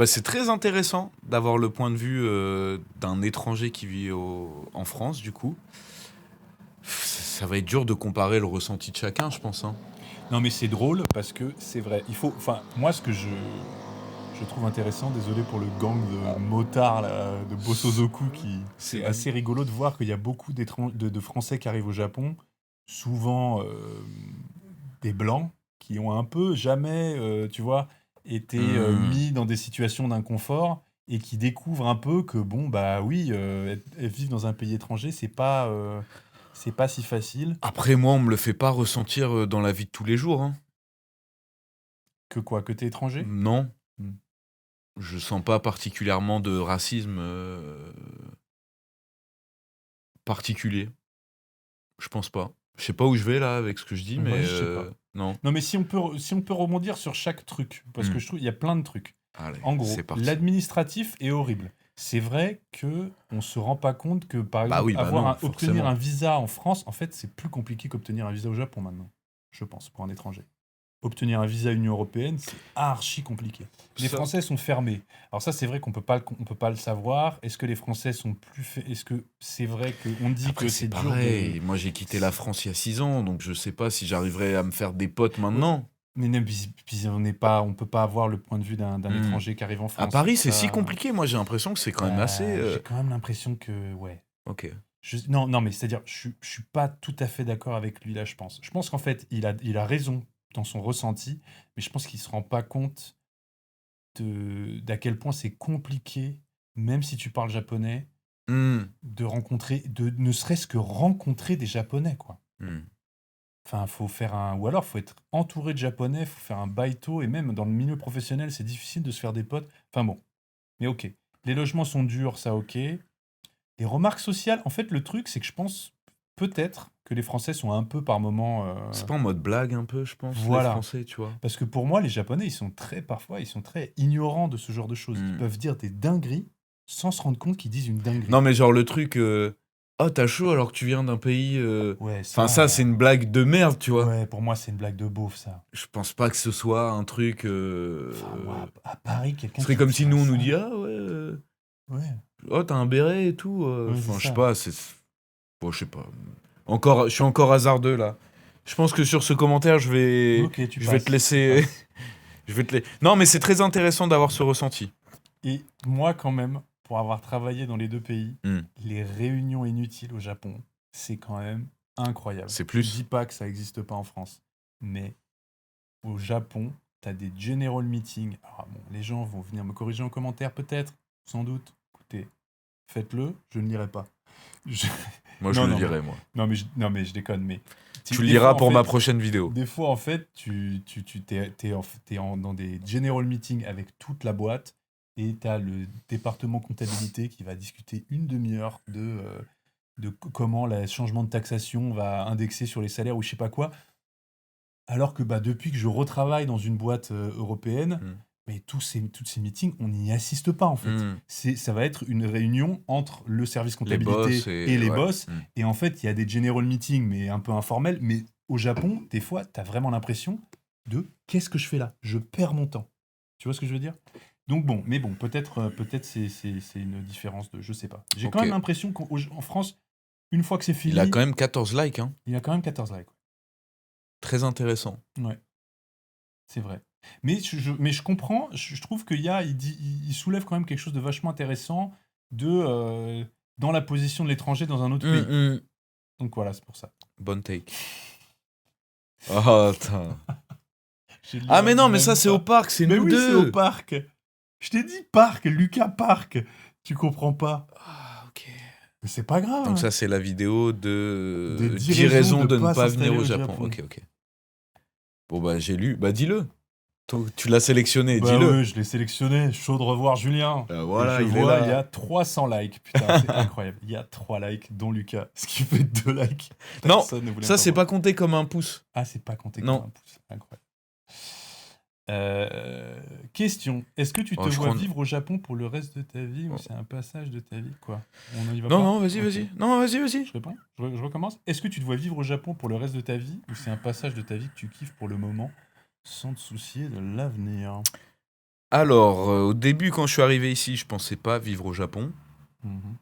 C'est très intéressant d'avoir le point de vue d'un étranger qui vit en France, du coup. Ça va être dur de comparer le ressenti de chacun, je pense. Hein. Non mais c'est drôle parce que c'est vrai. Il faut, enfin, moi ce que je trouve intéressant, désolé pour le gang de motards là, de Bosozoku, c'est assez rigolo de voir qu'il y a beaucoup de Français qui arrivent au Japon, souvent des Blancs, qui ont un peu jamais, tu vois, été mis dans des situations d'inconfort et qui découvrent un peu que bon bah oui, vivre dans un pays étranger, c'est pas si facile. Après, moi, on me le fait pas ressentir dans la vie de tous les jours. Hein. Que quoi, que t'es étranger? Non. Hmm. Je sens pas particulièrement de racisme particulier. Je pense pas. Je sais pas où je vais là avec ce que je dis, mais Ouais, je sais pas. non. Non, mais si on peut rebondir sur chaque truc, parce que je trouve qu'il y a plein de trucs. Allez, En gros, c'est parti. l'administratif est horrible. C'est vrai que on se rend pas compte que, par exemple, oui, bah non, obtenir forcément. un visa en France, en fait, c'est plus compliqué qu'obtenir un visa au Japon maintenant, je pense, pour un étranger. Obtenir un visa Union Européenne, c'est archi compliqué. Les Ça- Français sont fermés. Alors ça, c'est vrai qu'on peut pas le savoir. Est-ce que les Français sont est-ce que c'est vrai qu'on dit Après, que c'est c'est dur pareil. de... Moi, j'ai quitté la France il y a 6 ans, donc je sais pas si j'arriverai à me faire des potes maintenant. Mais non, puis on peut pas avoir le point de vue d'un étranger qui arrive en France. À Paris, c'est si Ça- compliqué. Moi, j'ai l'impression que c'est quand même assez. J'ai quand même l'impression que, ouais. Ok. Non, mais c'est-à-dire, je suis pas tout à fait d'accord avec lui là, je pense. Je pense qu'en fait, il a raison dans son ressenti, mais je pense qu'il se rend pas compte d'à quel point c'est compliqué, même si tu parles japonais, Hmm. de ne serait-ce que rencontrer des Japonais, quoi. Hmm. Enfin, ou alors faut être entouré de Japonais, faut faire un baito, et même dans le milieu professionnel, c'est difficile de se faire des potes. Enfin bon, mais ok. Les logements sont durs, ça ok. Les remarques sociales, en fait, le truc, c'est que je pense peut-être que les Français sont un peu par moment. C'est pas en mode blague un peu, je pense, Voilà. les Français, tu vois. Parce que pour moi, les Japonais, parfois, ils sont très ignorants de ce genre de choses. Ils peuvent dire des dingueries sans se rendre compte qu'ils disent une dinguerie. Non, mais genre le truc. Oh, t'as chaud alors que tu viens d'un pays. Ouais, Enfin, ça, c'est une blague de merde, tu vois. Ouais, pour moi, c'est une blague de beauf, ça. Je pense pas que ce soit un truc. Enfin, moi, à Paris, quelqu'un. Ce serait qui comme dit si nous, on ça. nous dit Ah ouais. Ouais. Oh, t'as un béret et tout. Ouais, Enfin, c'est je sais ça. pas. Bon, je sais pas. Je suis encore hasardeux là. Je pense que sur ce commentaire, je vais Ok, tu te laisser. passes. Non, mais c'est très intéressant d'avoir ce ressenti. Et moi, quand même, pour avoir travaillé dans les deux pays, Hmm. les réunions inutiles au Japon, c'est quand même incroyable. C'est Je plus. dis pas que ça n'existe pas en France, mais au Japon, tu as des general meetings. Alors, bon, les gens vont venir me corriger en commentaire, peut-être, sans doute. Écoutez, faites-le, je ne lirai pas. Je- Moi, je Non, le non, mais, lirai, moi. non, mais je déconne. Mais Tu le des fois, liras en pour fait, ma prochaine vidéo. des fois, en fait, dans des general meetings avec toute la boîte et tu as le département comptabilité qui va discuter une demi-heure de comment le changement de taxation va indexer sur les salaires ou je sais pas quoi. Alors que bah, depuis que je retravaille dans une boîte européenne, Hmm. mais toutes ces meetings, on n'y assiste pas en fait. Hmm. Ça va être une réunion entre le service Les comptabilité boss et les ouais. boss. Hmm. Et en fait, il y a des general meetings, mais un peu informels. Mais au Japon, des fois, tu as vraiment l'impression de qu'est-ce que je fais là? Je perds mon temps. Tu vois ce que je veux dire? Donc bon, mais bon, peut-être c'est une différence de... Je sais pas. J'ai quand Ok. même l'impression qu'en France, une fois que c'est fini, Il a quand même 14 likes, hein. il a quand même 14 likes. Très intéressant. Ouais. C'est vrai. Mais je comprends, je trouve il soulève quand même quelque chose de vachement intéressant dans la position de l'étranger dans un autre pays. Hmm. Donc voilà, c'est pour ça. Bonne take. Oh, putain. J'ai Ah, mais non, mais même ça, c'est pas. au parc, c'est Mais nous oui, c'est au deux. parc. Je t'ai dit parc, Lucas Parc. Tu comprends pas. Ah, ok. Mais c'est pas grave. Donc Hein. ça, c'est la vidéo Des de 10 10 raisons de ne pas pas venir s'installer au au Japon. Japon. Ok. Bon, bah, j'ai lu. Bah, dis-le. Tu l'as sélectionné, Bah dis-le. oui, je l'ai sélectionné. Chaud de revoir Julien. Bah, Et voilà, je il est vois, là. il y a 300 likes. Putain, c'est incroyable. Il y a 3 likes, dont Lucas. Ce qui fait 2 likes. Non, Personne ne voulait ça, me c'est voir. pas compté comme un pouce. Ah, c'est pas compté Non. comme un pouce. Incroyable. Question. Est-ce que tu te Oh, je vois crois... vivre au Japon pour le reste de ta vie ou Oh. c'est un passage de ta vie? Quoi? On n'y va Non, pas? non, vas-y, Ok. vas-y. Non, vas-y. Je réponds? Je recommence? Est-ce que tu te vois vivre au Japon pour le reste de ta vie ou c'est un passage de ta vie que tu kiffes pour le moment sans te soucier de l'avenir? Alors, au début, quand je suis arrivé ici, je pensais pas vivre au Japon. Mhm.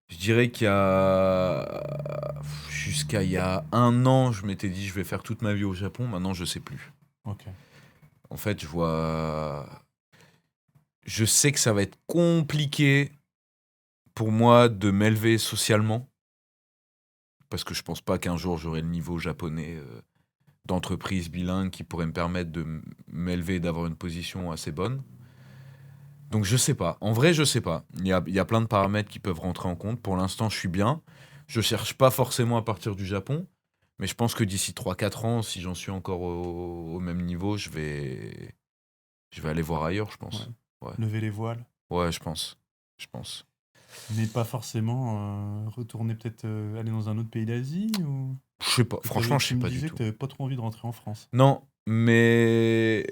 Je dirais qu'il y a... Jusqu'à il y a 1 an, je m'étais dit, je vais faire toute ma vie au Japon. Maintenant, je sais plus. Ok. En fait, je vois... Je sais que ça va être compliqué pour moi de m'élever socialement. Parce que je pense pas qu'un jour, j'aurai le niveau japonais d'entreprise bilingue qui pourrait me permettre de m'élever et d'avoir une position assez bonne. Donc je sais pas. En vrai, je sais pas. Il y a plein de paramètres qui peuvent rentrer en compte. Pour l'instant, je suis bien. Je cherche pas forcément à partir du Japon. Mais je pense que d'ici 3 4 ans, si j'en suis encore au même niveau, je vais aller voir ailleurs, je pense. Ouais. Lever les voiles. Ouais, je pense. Je pense. Mais pas forcément retourner peut-être aller dans un autre pays d'Asie ou... Je sais pas. Parce que Franchement, je tu sais me pas du disais tout. que t'avais pas trop envie de rentrer en France. Non, mais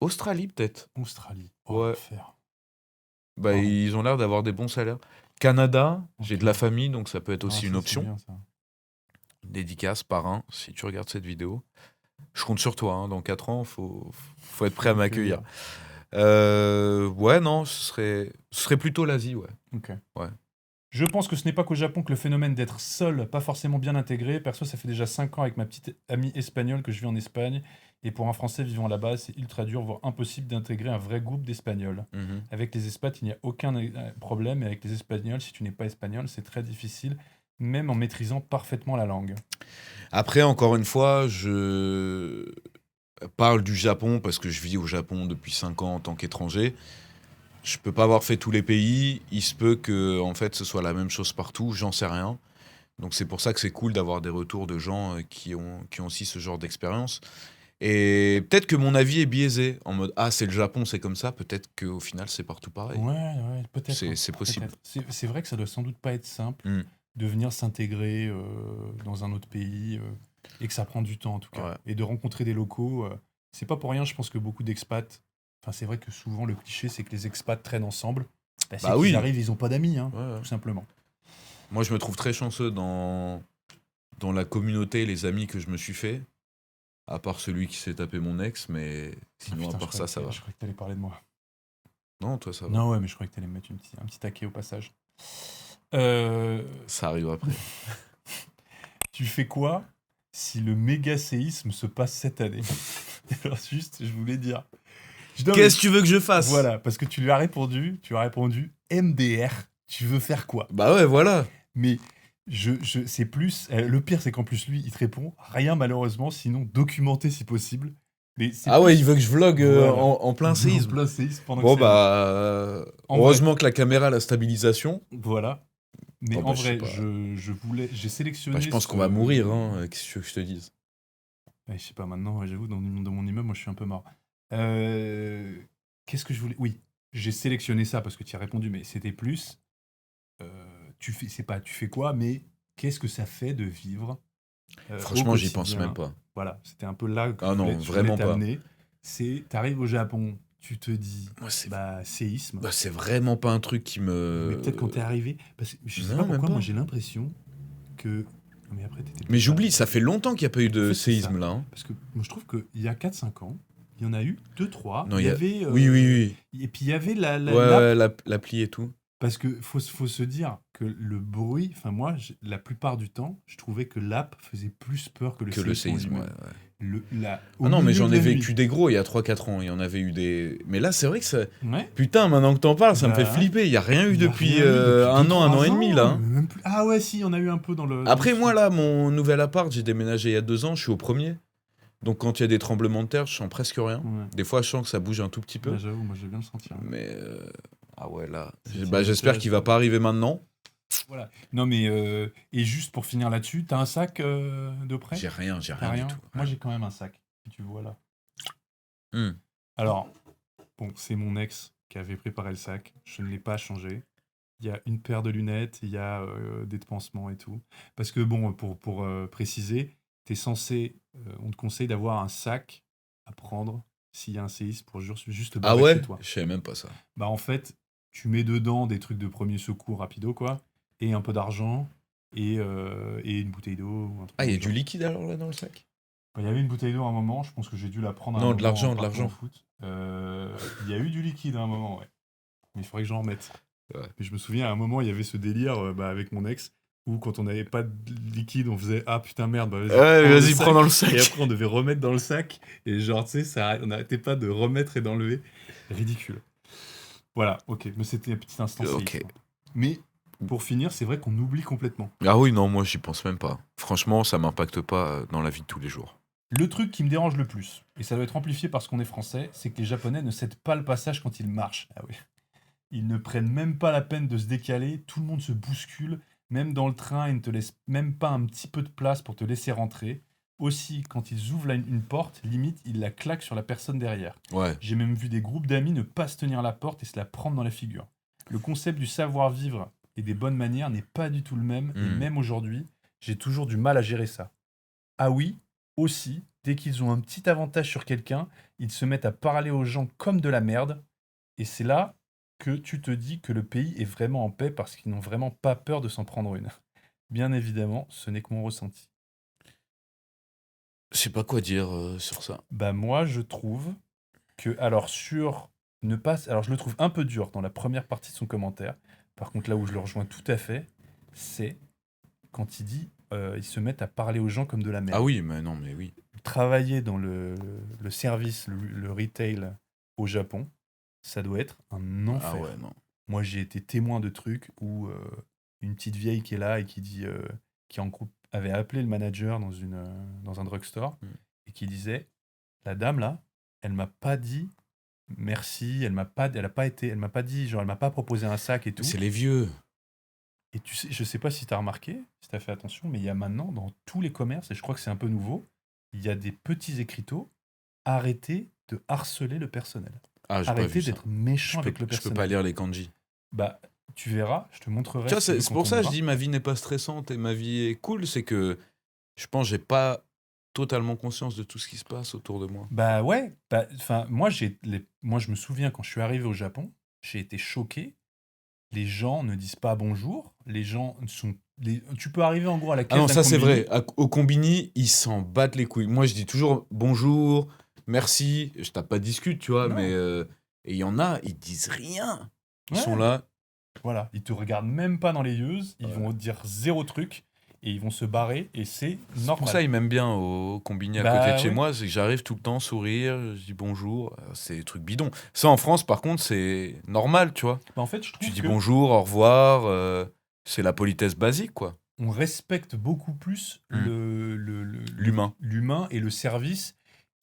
Australie peut-être. Australie. Oh, Ouais. l'enfer. Bah, Pardon. ils ont l'air d'avoir des bons salaires. Canada, j'ai Ok. de la famille, donc ça peut être Ah, aussi ça, une c'est option. bien, ça. Dédicace, parrain, si tu regardes cette vidéo. Je compte sur toi, hein. Dans 4 ans, faut être prêt à m'accueillir. Ouais, non, ce serait plutôt l'Asie, ouais. Ok. Ouais. Je pense que ce n'est pas qu'au Japon que le phénomène d'être seul, pas forcément bien intégré. Perso, ça fait déjà 5 ans avec ma petite amie espagnole que je vis en Espagne. Et pour un Français vivant là-bas, c'est ultra dur, voire impossible d'intégrer un vrai groupe d'Espagnols. Mhm. Avec les expats, il n'y a aucun problème. Et avec les Espagnols, si tu n'es pas espagnol, c'est très difficile, même en maîtrisant parfaitement la langue. Après, encore une fois, je parle du Japon parce que je vis au Japon depuis 5 ans en tant qu'étranger. Je peux pas avoir fait tous les pays. Il se peut que en fait, ce soit la même chose partout. J'en sais rien. Donc c'est pour ça que c'est cool d'avoir des retours de gens qui ont aussi ce genre d'expérience. Et peut-être que mon avis est biaisé, en mode ah c'est le Japon, c'est comme ça. Peut-être qu'au final c'est partout pareil. Ouais, peut-être. C'est possible. Peut-être. C'est vrai que ça doit sans doute pas être simple Mm. de venir s'intégrer dans un autre pays et que ça prend du temps en tout cas. Ouais. Et de rencontrer des locaux. C'est pas pour rien, je pense que beaucoup d'expats. Enfin, c'est vrai que souvent le cliché c'est que les expats traînent ensemble. C'est Bah qu'ils oui. arrivent, ils ont pas d'amis, hein, Ouais. tout simplement. Moi je me trouve très chanceux dans la communauté, les amis que je me suis fait. À part celui qui s'est tapé mon ex, mais sinon Putain, à part ça, ça va. Je croyais que t'allais parler de moi. Non, toi ça va. Non, ouais, mais je croyais que t'allais me mettre un petit taquet au passage. Ça arrive après. Tu fais quoi si le méga séisme se passe cette année? Alors juste, je voulais dire, Non, Qu'est-ce que tu veux que je fasse? Voilà, parce que tu lui as répondu MDR, tu veux faire quoi? Bah ouais, voilà. Mais c'est plus. Le pire, c'est qu'en plus, lui, il te répond rien, malheureusement, sinon documenté si possible. Mais c'est Ah ouais, plus- il veut que je vlogue Voilà. en plein En séisme. plein séisme pendant Bon que ça bah, En heureusement que la caméra a la stabilisation. Voilà. Mais Bon, en bah, je sais vrai, pas. j'ai sélectionné. Bah, je pense qu'on va mourir, hein. Qu'est-ce que tu veux que je te dise? Ouais, je sais pas, maintenant, j'avoue, dans mon immeuble, moi, je suis un peu mort. Qu'est-ce que je voulais. Oui, j'ai sélectionné ça parce que tu y as répondu, mais c'était plus. Tu fais quoi, mais qu'est-ce que ça fait de vivre au Franchement, j'y pense quotidien. même pas. Voilà, c'était un peu là que Ah non, je voulais vraiment pas. t'amener. T'arrives au Japon, tu te dis, Moi, c'est séisme. bah, c'est vraiment pas un truc qui me. Mais peut-être quand t'es arrivé, parce que je sais Non, pas même pourquoi, pas. moi j'ai l'impression que. Non, mais après, t'étais Mais peut-être j'oublie, pas- ça fait longtemps qu'il n'y a pas eu de En fait, c'est ça. séisme là. Hein. Parce que moi je trouve qu'il y a 4-5 ans, il y en a eu 2-3. Non, il il y y a- avait. Oui. Et puis il y avait la Ouais, l'app. l'appli et tout. Parce que faut se dire que le bruit, enfin moi, la plupart du temps, je trouvais que l'app faisait plus peur que le Que le séisme. en séisme, ouais. lui-même. Au Ah non, mais milieu j'en de ai la nuit. vécu des gros il y a 3-4 ans. Il y en avait eu des. Mais là, c'est vrai que ça. Ouais. Putain, maintenant que t'en parles, ça me fait Bah, flipper. Il n'y a rien eu Il y a depuis rien eu depuis un an, 2-3 et demi là. ans, Hein. même plus. Ah ouais, si, on a eu un peu dans le. Après, dans le moi sud. là, mon nouvel appart, j'ai déménagé il y a 2 ans, je suis au premier. Donc quand il y a des tremblements de terre, je sens presque rien. Ouais. Des fois, je sens que ça bouge un tout petit peu. Ouais, j'avoue, moi j'ai bien le sentir. Mais. Ah ouais, là. C'est Bah, j'espère qu'il va pas arriver maintenant. Voilà. Non mais et juste pour finir là-dessus, t'as un sac de prêt? J'ai rien T'as du rien? tout. Moi j'ai quand même un sac. Si tu vois là. Hmm. Alors, bon, c'est mon ex qui avait préparé le sac. Je ne l'ai pas changé. Il y a une paire de lunettes, il y a des pansements et tout. Parce que bon, pour préciser, t'es censé, on te conseille d'avoir un sac à prendre s'il y a un séisme pour juste te Ah barrer ouais? chez toi. Je savais même pas ça. Bah en fait, tu mets dedans des trucs de premier secours rapido quoi, et un peu d'argent et une bouteille d'eau ou un truc. Ah, il y a dans du le genre. liquide alors là dans le sac? Bah, il y avait une bouteille d'eau à un moment, je pense que j'ai dû la prendre à un Non, moment de l'argent, en de partant l'argent. au foot. Il y a eu du liquide à un moment, ouais. Mais il faudrait que j'en remette. Ouais. Mais je me souviens, à un moment, il y avait ce délire avec mon ex, où quand on n'avait pas de liquide, on faisait ah putain merde, bah, Ouais, prends vas-y, prends dans le sac. Et après, on devait remettre dans le sac. Et genre, tu sais, on n'arrêtait pas de remettre et d'enlever. Ridicule. Voilà, ok. Mais c'était un petit instant Ok. séisme. Mais pour finir, c'est vrai qu'on oublie complètement. Ah oui, non, moi j'y pense même pas. Franchement, ça m'impacte pas dans la vie de tous les jours. Le truc qui me dérange le plus, et ça doit être amplifié parce qu'on est français, c'est que les Japonais ne cèdent pas le passage quand ils marchent. Ah oui. Ils ne prennent même pas la peine de se décaler, tout le monde se bouscule, même dans le train, ils ne te laissent même pas un petit peu de place pour te laisser rentrer. Aussi, quand ils ouvrent une porte, limite, ils la claquent sur la personne derrière. Ouais. J'ai même vu des groupes d'amis ne pas se tenir la porte et se la prendre dans la figure. Le concept du savoir-vivre et des bonnes manières n'est pas du tout le même, et même aujourd'hui, j'ai toujours du mal à gérer ça. Ah oui, aussi, dès qu'ils ont un petit avantage sur quelqu'un, ils se mettent à parler aux gens comme de la merde, et c'est là que tu te dis que le pays est vraiment en paix parce qu'ils n'ont vraiment pas peur de s'en prendre une. Bien évidemment, ce n'est que mon ressenti. Je sais pas quoi dire sur ça. Bah moi, je trouve que, alors je le trouve un peu dur dans la première partie de son commentaire. Par contre, là où je le rejoins tout à fait, c'est quand il dit ils se mettent à parler aux gens comme de la merde. Ah oui, mais non, mais oui. Travailler dans le service, le retail au Japon, ça doit être un enfer. Ah ouais, non. Moi, j'ai été témoin de trucs où une petite vieille qui est là et qui dit, qui en groupe avait appelé le manager dans un drugstore et qui disait, la dame là, elle m'a pas dit merci, elle m'a pas dit, genre elle m'a pas proposé un sac et tout. C'est les vieux. Et tu sais, je sais pas si tu as remarqué, si tu as fait attention, mais il y a maintenant dans tous les commerces, et je crois que c'est un peu nouveau, il y a des petits écriteaux, arrêtez de harceler le personnel. Ah, j'ai pas Arrêtez vu ça. d'être méchant avec le Je peux personnel. pas lire les kanji. Bah, tu verras, je te montrerai. Tu vois, si tu veux, c'est quand pour on ça que je ira. dis ma vie n'est pas stressante et ma vie est cool. C'est que je pense que j'ai pas totalement conscience de tout ce qui se passe autour de moi. Bah ouais, enfin moi je me souviens quand je suis arrivé au Japon, j'ai été choqué. Les gens ne disent pas bonjour, les gens sont tu peux arriver en gros à la caisse Ah non, d'un ça c'est combini. vrai. Au combini, ils s'en battent les couilles. Moi, je dis toujours bonjour, merci. Je tape pas discute, tu vois, Non. mais et il y en a, ils disent rien. Ils Ouais. sont là. Voilà, ils te regardent même pas dans les yeux, ils Ouais. vont te dire zéro truc. et ils vont se barrer et c'est C'est pour ça normal. ils m'aiment bien au Combini à Bah côté de chez oui. moi, c'est que j'arrive tout le temps sourire, je dis bonjour, c'est des trucs bidons. Ça en France par contre c'est normal, tu vois. Bah, en fait, je Tu trouve dis que bonjour, au revoir, c'est la politesse basique quoi. on respecte beaucoup plus Hmm. L'humain. l'humain et le service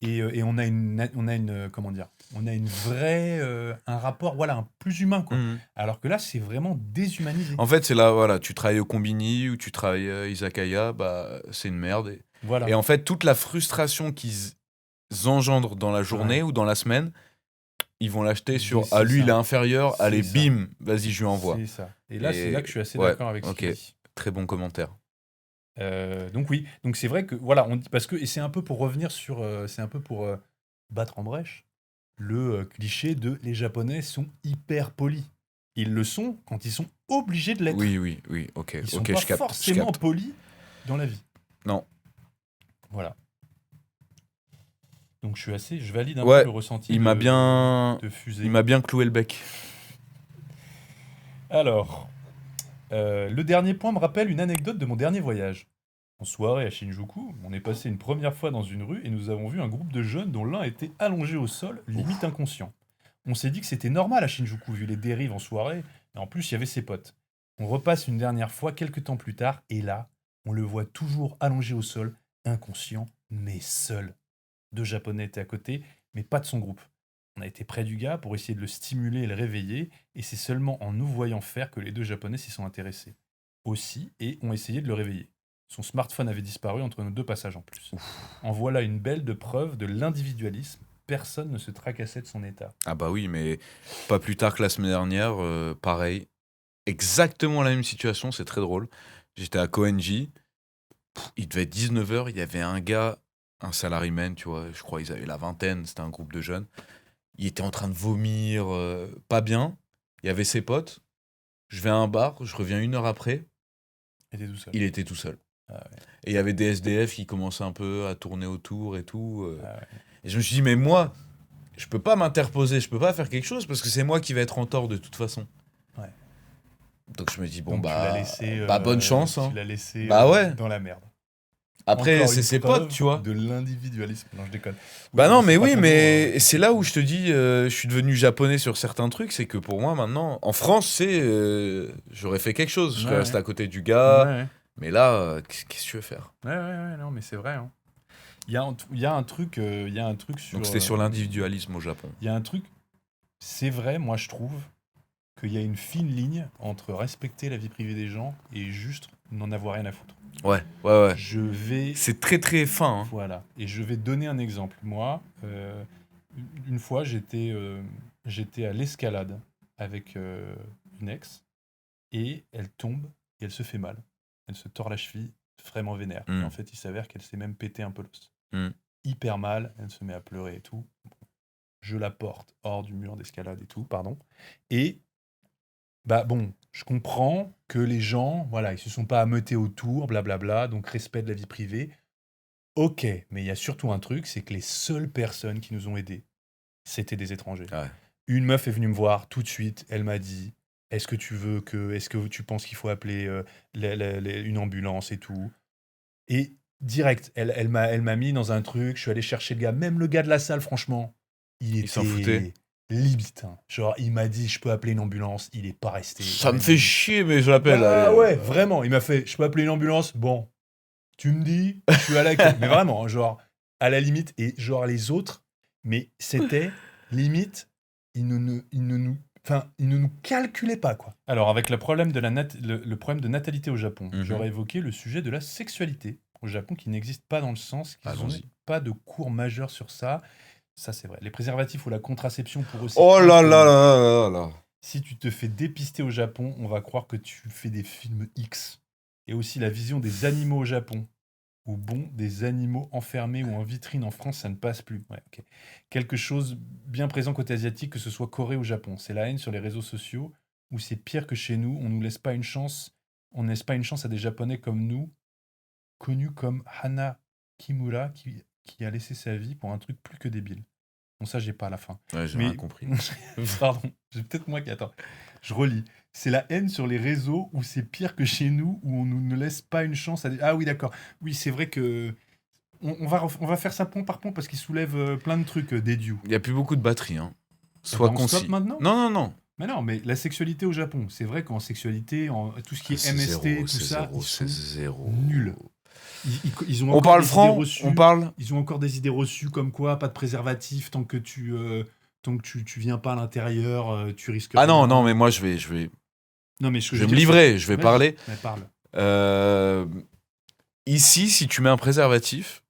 et on a une comment dire, on a une vraie un rapport voilà un plus humain quoi. Hmm. Alors que là, c'est vraiment déshumanisé. En fait c'est là, voilà, tu travailles au Combini ou tu travailles Izakaya, bah c'est une merde. Et Voilà. en fait toute la frustration qu'ils engendrent dans la journée Ouais. ou dans la semaine, ils vont l'acheter sur C'est ah lui il est ça. inférieur, allez C'est ça. bim, vas-y je lui envoie. C'est ça. Et là, c'est là Et que je suis assez ouais, d'accord avec ce ok, qu'il dit. très bon commentaire. Donc oui, donc c'est vrai que voilà, on dit parce que et c'est un peu pour revenir sur, c'est un peu pour battre en brèche le cliché de les Japonais sont hyper polis. Ils le sont quand ils sont obligés de l'être. Oui, oui, oui, ok, Ils sont ok, pas je capte, je forcément capte. polis dans la vie. Non, Voilà. Donc je valide un peu ouais, le ressenti il m'a bien, de il Fusée. m'a bien cloué le bec. Alors, le dernier point me rappelle une anecdote de mon dernier voyage. En soirée à Shinjuku, on est passé une première fois dans une rue et nous avons vu un groupe de jeunes dont l'un était allongé au sol, limite inconscient. On s'est dit que c'était normal à Shinjuku vu les dérives en soirée, et en plus il y avait ses potes. On repasse une dernière fois quelques temps plus tard, et là, on le voit toujours allongé au sol, inconscient, mais seul. Deux Japonais étaient à côté, mais pas de son groupe. On a été près du gars pour essayer de le stimuler et le réveiller, et c'est seulement en nous voyant faire que les deux Japonais s'y sont intéressés. Aussi, et ont essayé de le réveiller. Son smartphone avait disparu entre nos deux passages en plus. En voilà une belle de preuve de l'individualisme. Personne ne se tracassait de son état. Ah bah oui, mais pas plus tard que la semaine dernière, pareil, exactement la même situation, c'est très drôle. J'étais à Koenji, il devait être 19h, il y avait un gars, un salaryman, tu vois, je crois ils avaient la vingtaine, c'était un groupe de jeunes. Il était en train de vomir, pas bien. Il y avait ses potes. Je vais à un bar, je reviens 1 heure après, Il était tout seul. il était tout seul. Ah ouais, Et il y avait des SDF qui commençaient un peu à tourner autour et tout. ah ouais. Et je me suis dit, mais moi, je peux pas m'interposer, je peux pas faire quelque chose parce que c'est moi qui vais être en tort de toute façon. Ouais. Donc je me dis, bon, Donc bonne chance. tu Hein. l'as laissé Bah ouais. dans la merde. Après, Encore c'est une ses potes, preuve tu vois. de l'individualisme. Non, je déconne. Oui, Bah non, non, c'est mais pas oui, toujours, mais c'est là où je te dis, je suis devenu japonais sur certains trucs, c'est que pour moi maintenant, en France, j'aurais fait quelque chose, je Ouais, serais resté ouais. à côté du Ouais, gars, ouais. mais là, qu'est-ce que tu veux faire? Ouais, ouais, ouais, non, mais c'est vrai. Hein. Il y a un truc, il y a un truc Donc sur, c'était sur l'individualisme au Japon. il y a un truc. C'est vrai, moi je trouve qu'il y a une fine ligne entre respecter la vie privée des gens et juste n'en avoir rien à foutre. Ouais, ouais, ouais. Je vais, C'est très très fin, hein. voilà, et je vais donner un exemple. Moi, une fois, j'étais à l'escalade avec une ex et elle tombe et elle se fait mal. Elle se tord la cheville, vraiment vénère. Et en Hmm, fait, il s'avère qu'elle s'est même pété un peu l'os. hmm. Hyper mal, elle se met à pleurer et tout. Je la porte hors du mur d'escalade et tout, pardon. Et bah bon, je comprends que les gens, voilà, ils se sont pas ameutés autour, blablabla, donc respect de la vie privée. Ok, mais il y a surtout un truc, c'est que les seules personnes qui nous ont aidés, c'était des étrangers. Ouais. Une meuf est venue me voir tout de suite, elle m'a dit, est-ce que tu penses qu'il faut appeler une ambulance et tout? Et direct, elle m'a mis dans un truc, je suis allé chercher le gars, même le gars de la salle, franchement, il Il s'en foutait. était limite. Hein. Genre, il m'a dit, je peux appeler une ambulance, il est pas resté Ça me 20 fait minutes. chier, mais je l'appelle. Bah Allez. ouais, vraiment, il m'a fait, je peux appeler une ambulance, bon, tu me dis, je suis à l'accueil. Mais vraiment, hein, genre, à la limite, et genre les autres, mais c'était limite, ils ne nous calculaient pas, quoi. Alors, avec le problème le problème de natalité au Japon, Mhm. j'aurais évoqué le sujet de la sexualité au Japon qui n'existe pas dans le sens qu'ils n'ont Allons-y. pas de cours majeurs sur ça. Ça, c'est vrai. Les préservatifs ou la contraception pour eux, c'est Oh là là inconnu. là là là là. Si tu te fais dépister au Japon, on va croire que tu fais des films X. Et aussi la vision des animaux au Japon. Ou bon, des animaux enfermés ou en vitrine en France, ça ne passe plus. Ouais, ok. Quelque chose bien présent côté asiatique, que ce soit Corée ou Japon. C'est la haine sur les réseaux sociaux, où c'est pire que chez nous. On nous laisse pas une chance. On ne laisse pas une chance à des Japonais comme nous, connus comme Hana Kimura, qui a laissé sa vie pour un truc plus que débile. Bon, ça, j'ai pas à la fin. Ouais, j'ai Mais- rien compris. Pardon, j'ai peut-être moi qui... Attends, je relis. C'est la haine sur les réseaux où c'est pire que chez nous, où on ne laisse pas une chance à... Ah oui, d'accord. Oui, c'est vrai que... On va faire ça point par point parce qu'il soulève plein de trucs, Dédiou. Il y a plus beaucoup de batterie, hein. Eh Sois ben, on concis. stoppe maintenant Non, non, non. Mais non, mais la sexualité au Japon, c'est vrai qu'en sexualité, tout ce qui est C'est MST, zéro, tout c'est ça, zéro, ils c'est sont zéro. nuls. Ils ont On encore parle des idées franc, reçues. on parle. Ils ont encore des idées reçues comme quoi, pas de préservatif tant que tu viens pas à l'intérieur, tu risques Ah non, rien. non, mais moi je vais Non, mais je vais me livrer, je vais Vas-y, parler. mais parle. Ici, si tu mets un préservatif,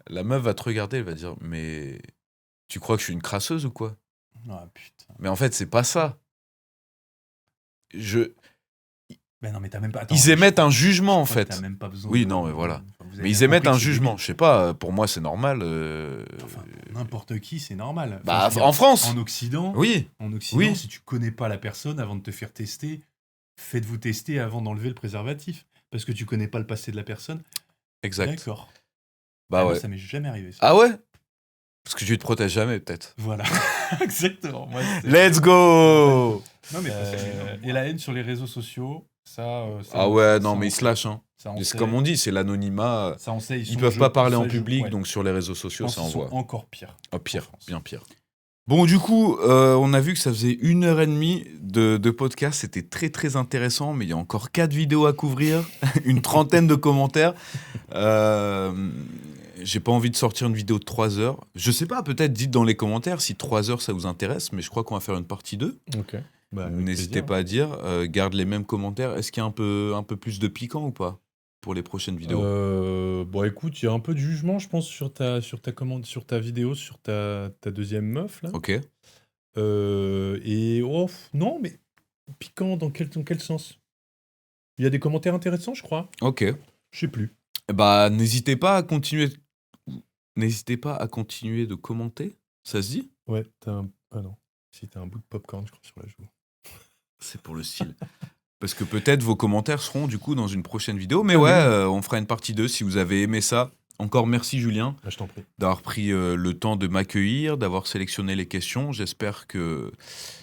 la meuf va te regarder, elle va dire mais tu crois que je suis une crasseuse ou quoi? Ah putain. Mais en fait, c'est pas ça. Ben non, mais t'as même pas. Attends, Ils émettent un jugement en je crois que fait. T'as même pas besoin. Oui, de- non, mais voilà. Enfin, vous avez Mais ils bien émettent compris un que c'est jugement. débile. Je sais pas, pour moi c'est normal. Enfin, n'importe qui, c'est normal. Enfin, Bah, je veux dire, en France. En Occident, Oui, Oui. si tu connais pas la personne avant de te faire tester, faites-vous tester avant d'enlever le préservatif. Parce que tu connais pas le passé de la personne. exact. D'accord. Bah Ah, moi, ouais. ça m'est jamais arrivé. Ça. Ah ouais? Parce que tu te protèges jamais peut-être. Voilà. Exactement. Moi, c'est- Let's go! Non, mais et la haine sur les réseaux sociaux, ça. Ah ouais, non, mais ils se lâchent. Hein. Ça, on C'est sait. comme on dit, c'est l'anonymat. Ça, on sait. Ils peuvent pas parler en ça, public, ouais. donc sur les réseaux Je sociaux, pense ça qu'ils sont envoie. encore pire. Oh, pire, en France. bien pire. Bon, du coup, on a vu que ça faisait 1h30 de podcast. C'était très, très intéressant, mais il y a encore 4 vidéos à couvrir, une trentaine de commentaires. J'ai pas envie de sortir une vidéo de 3 heures. Je sais pas, peut-être dites dans les commentaires si 3 heures ça vous intéresse, mais je crois qu'on va faire une partie 2. Ok. Bah, avec N'hésitez plaisir. pas à dire. Garde les mêmes commentaires. Est-ce qu'il y a un peu plus de piquant ou pas pour les prochaines vidéos? Bon, écoute, il y a un peu de jugement, je pense, sur ta vidéo, sur ta deuxième meuf, là. Ok. Et non, mais piquant dans quel sens? Il y a des commentaires intéressants, je crois. Ok. Je sais plus. Bah, n'hésitez pas à continuer de commenter. Ça se dit? Ouais, ah non. Si, t'as un bout de popcorn, je crois, sur la joue. C'est pour le style. Parce que peut-être vos commentaires seront du coup dans une prochaine vidéo. Mais Ah, ouais, oui. on fera une partie 2 si vous avez aimé ça. Encore merci Julien Bah, je t'en prie. d'avoir pris le temps de m'accueillir, d'avoir sélectionné les questions. J'espère que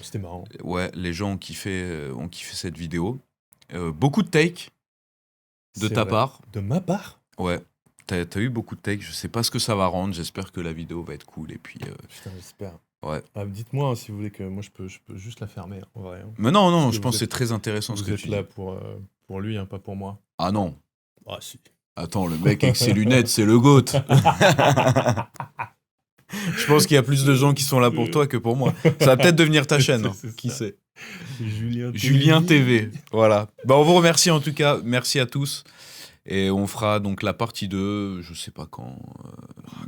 C'était marrant. ouais, les gens ont kiffé cette vidéo. Beaucoup de takes de C'est ta vrai. part. De ma part? Ouais, t'as eu beaucoup de takes. Je sais pas ce que ça va rendre. J'espère que la vidéo va être cool. Et puis, Putain, j'espère. ouais. Ah, dites-moi hein, si vous voulez que moi je peux juste la fermer, en vrai. Hein. Mais non, Parce que je vous pense que c'est êtes- très intéressant ce Vous que êtes tu là dis. pour lui, hein, pas pour moi. Ah non. Ah si. Attends, le mec avec ses lunettes, c'est le GOAT. Je pense qu'il y a plus de gens qui sont là pour toi que pour moi. Ça va peut-être devenir ta chaîne, hein. C'est Qui ça. sait. Julien Julien TV. Voilà. Bah, on vous remercie en tout cas. Merci à tous. Et on fera donc la partie 2, je sais pas quand.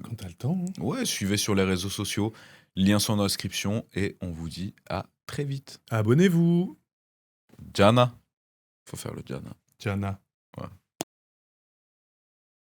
Quand t'as le temps. Hein. Ouais, suivez sur les réseaux sociaux. Liens sont dans la description. Et on vous dit à très vite. Abonnez-vous. Jana. Faut faire le Jana. Jana.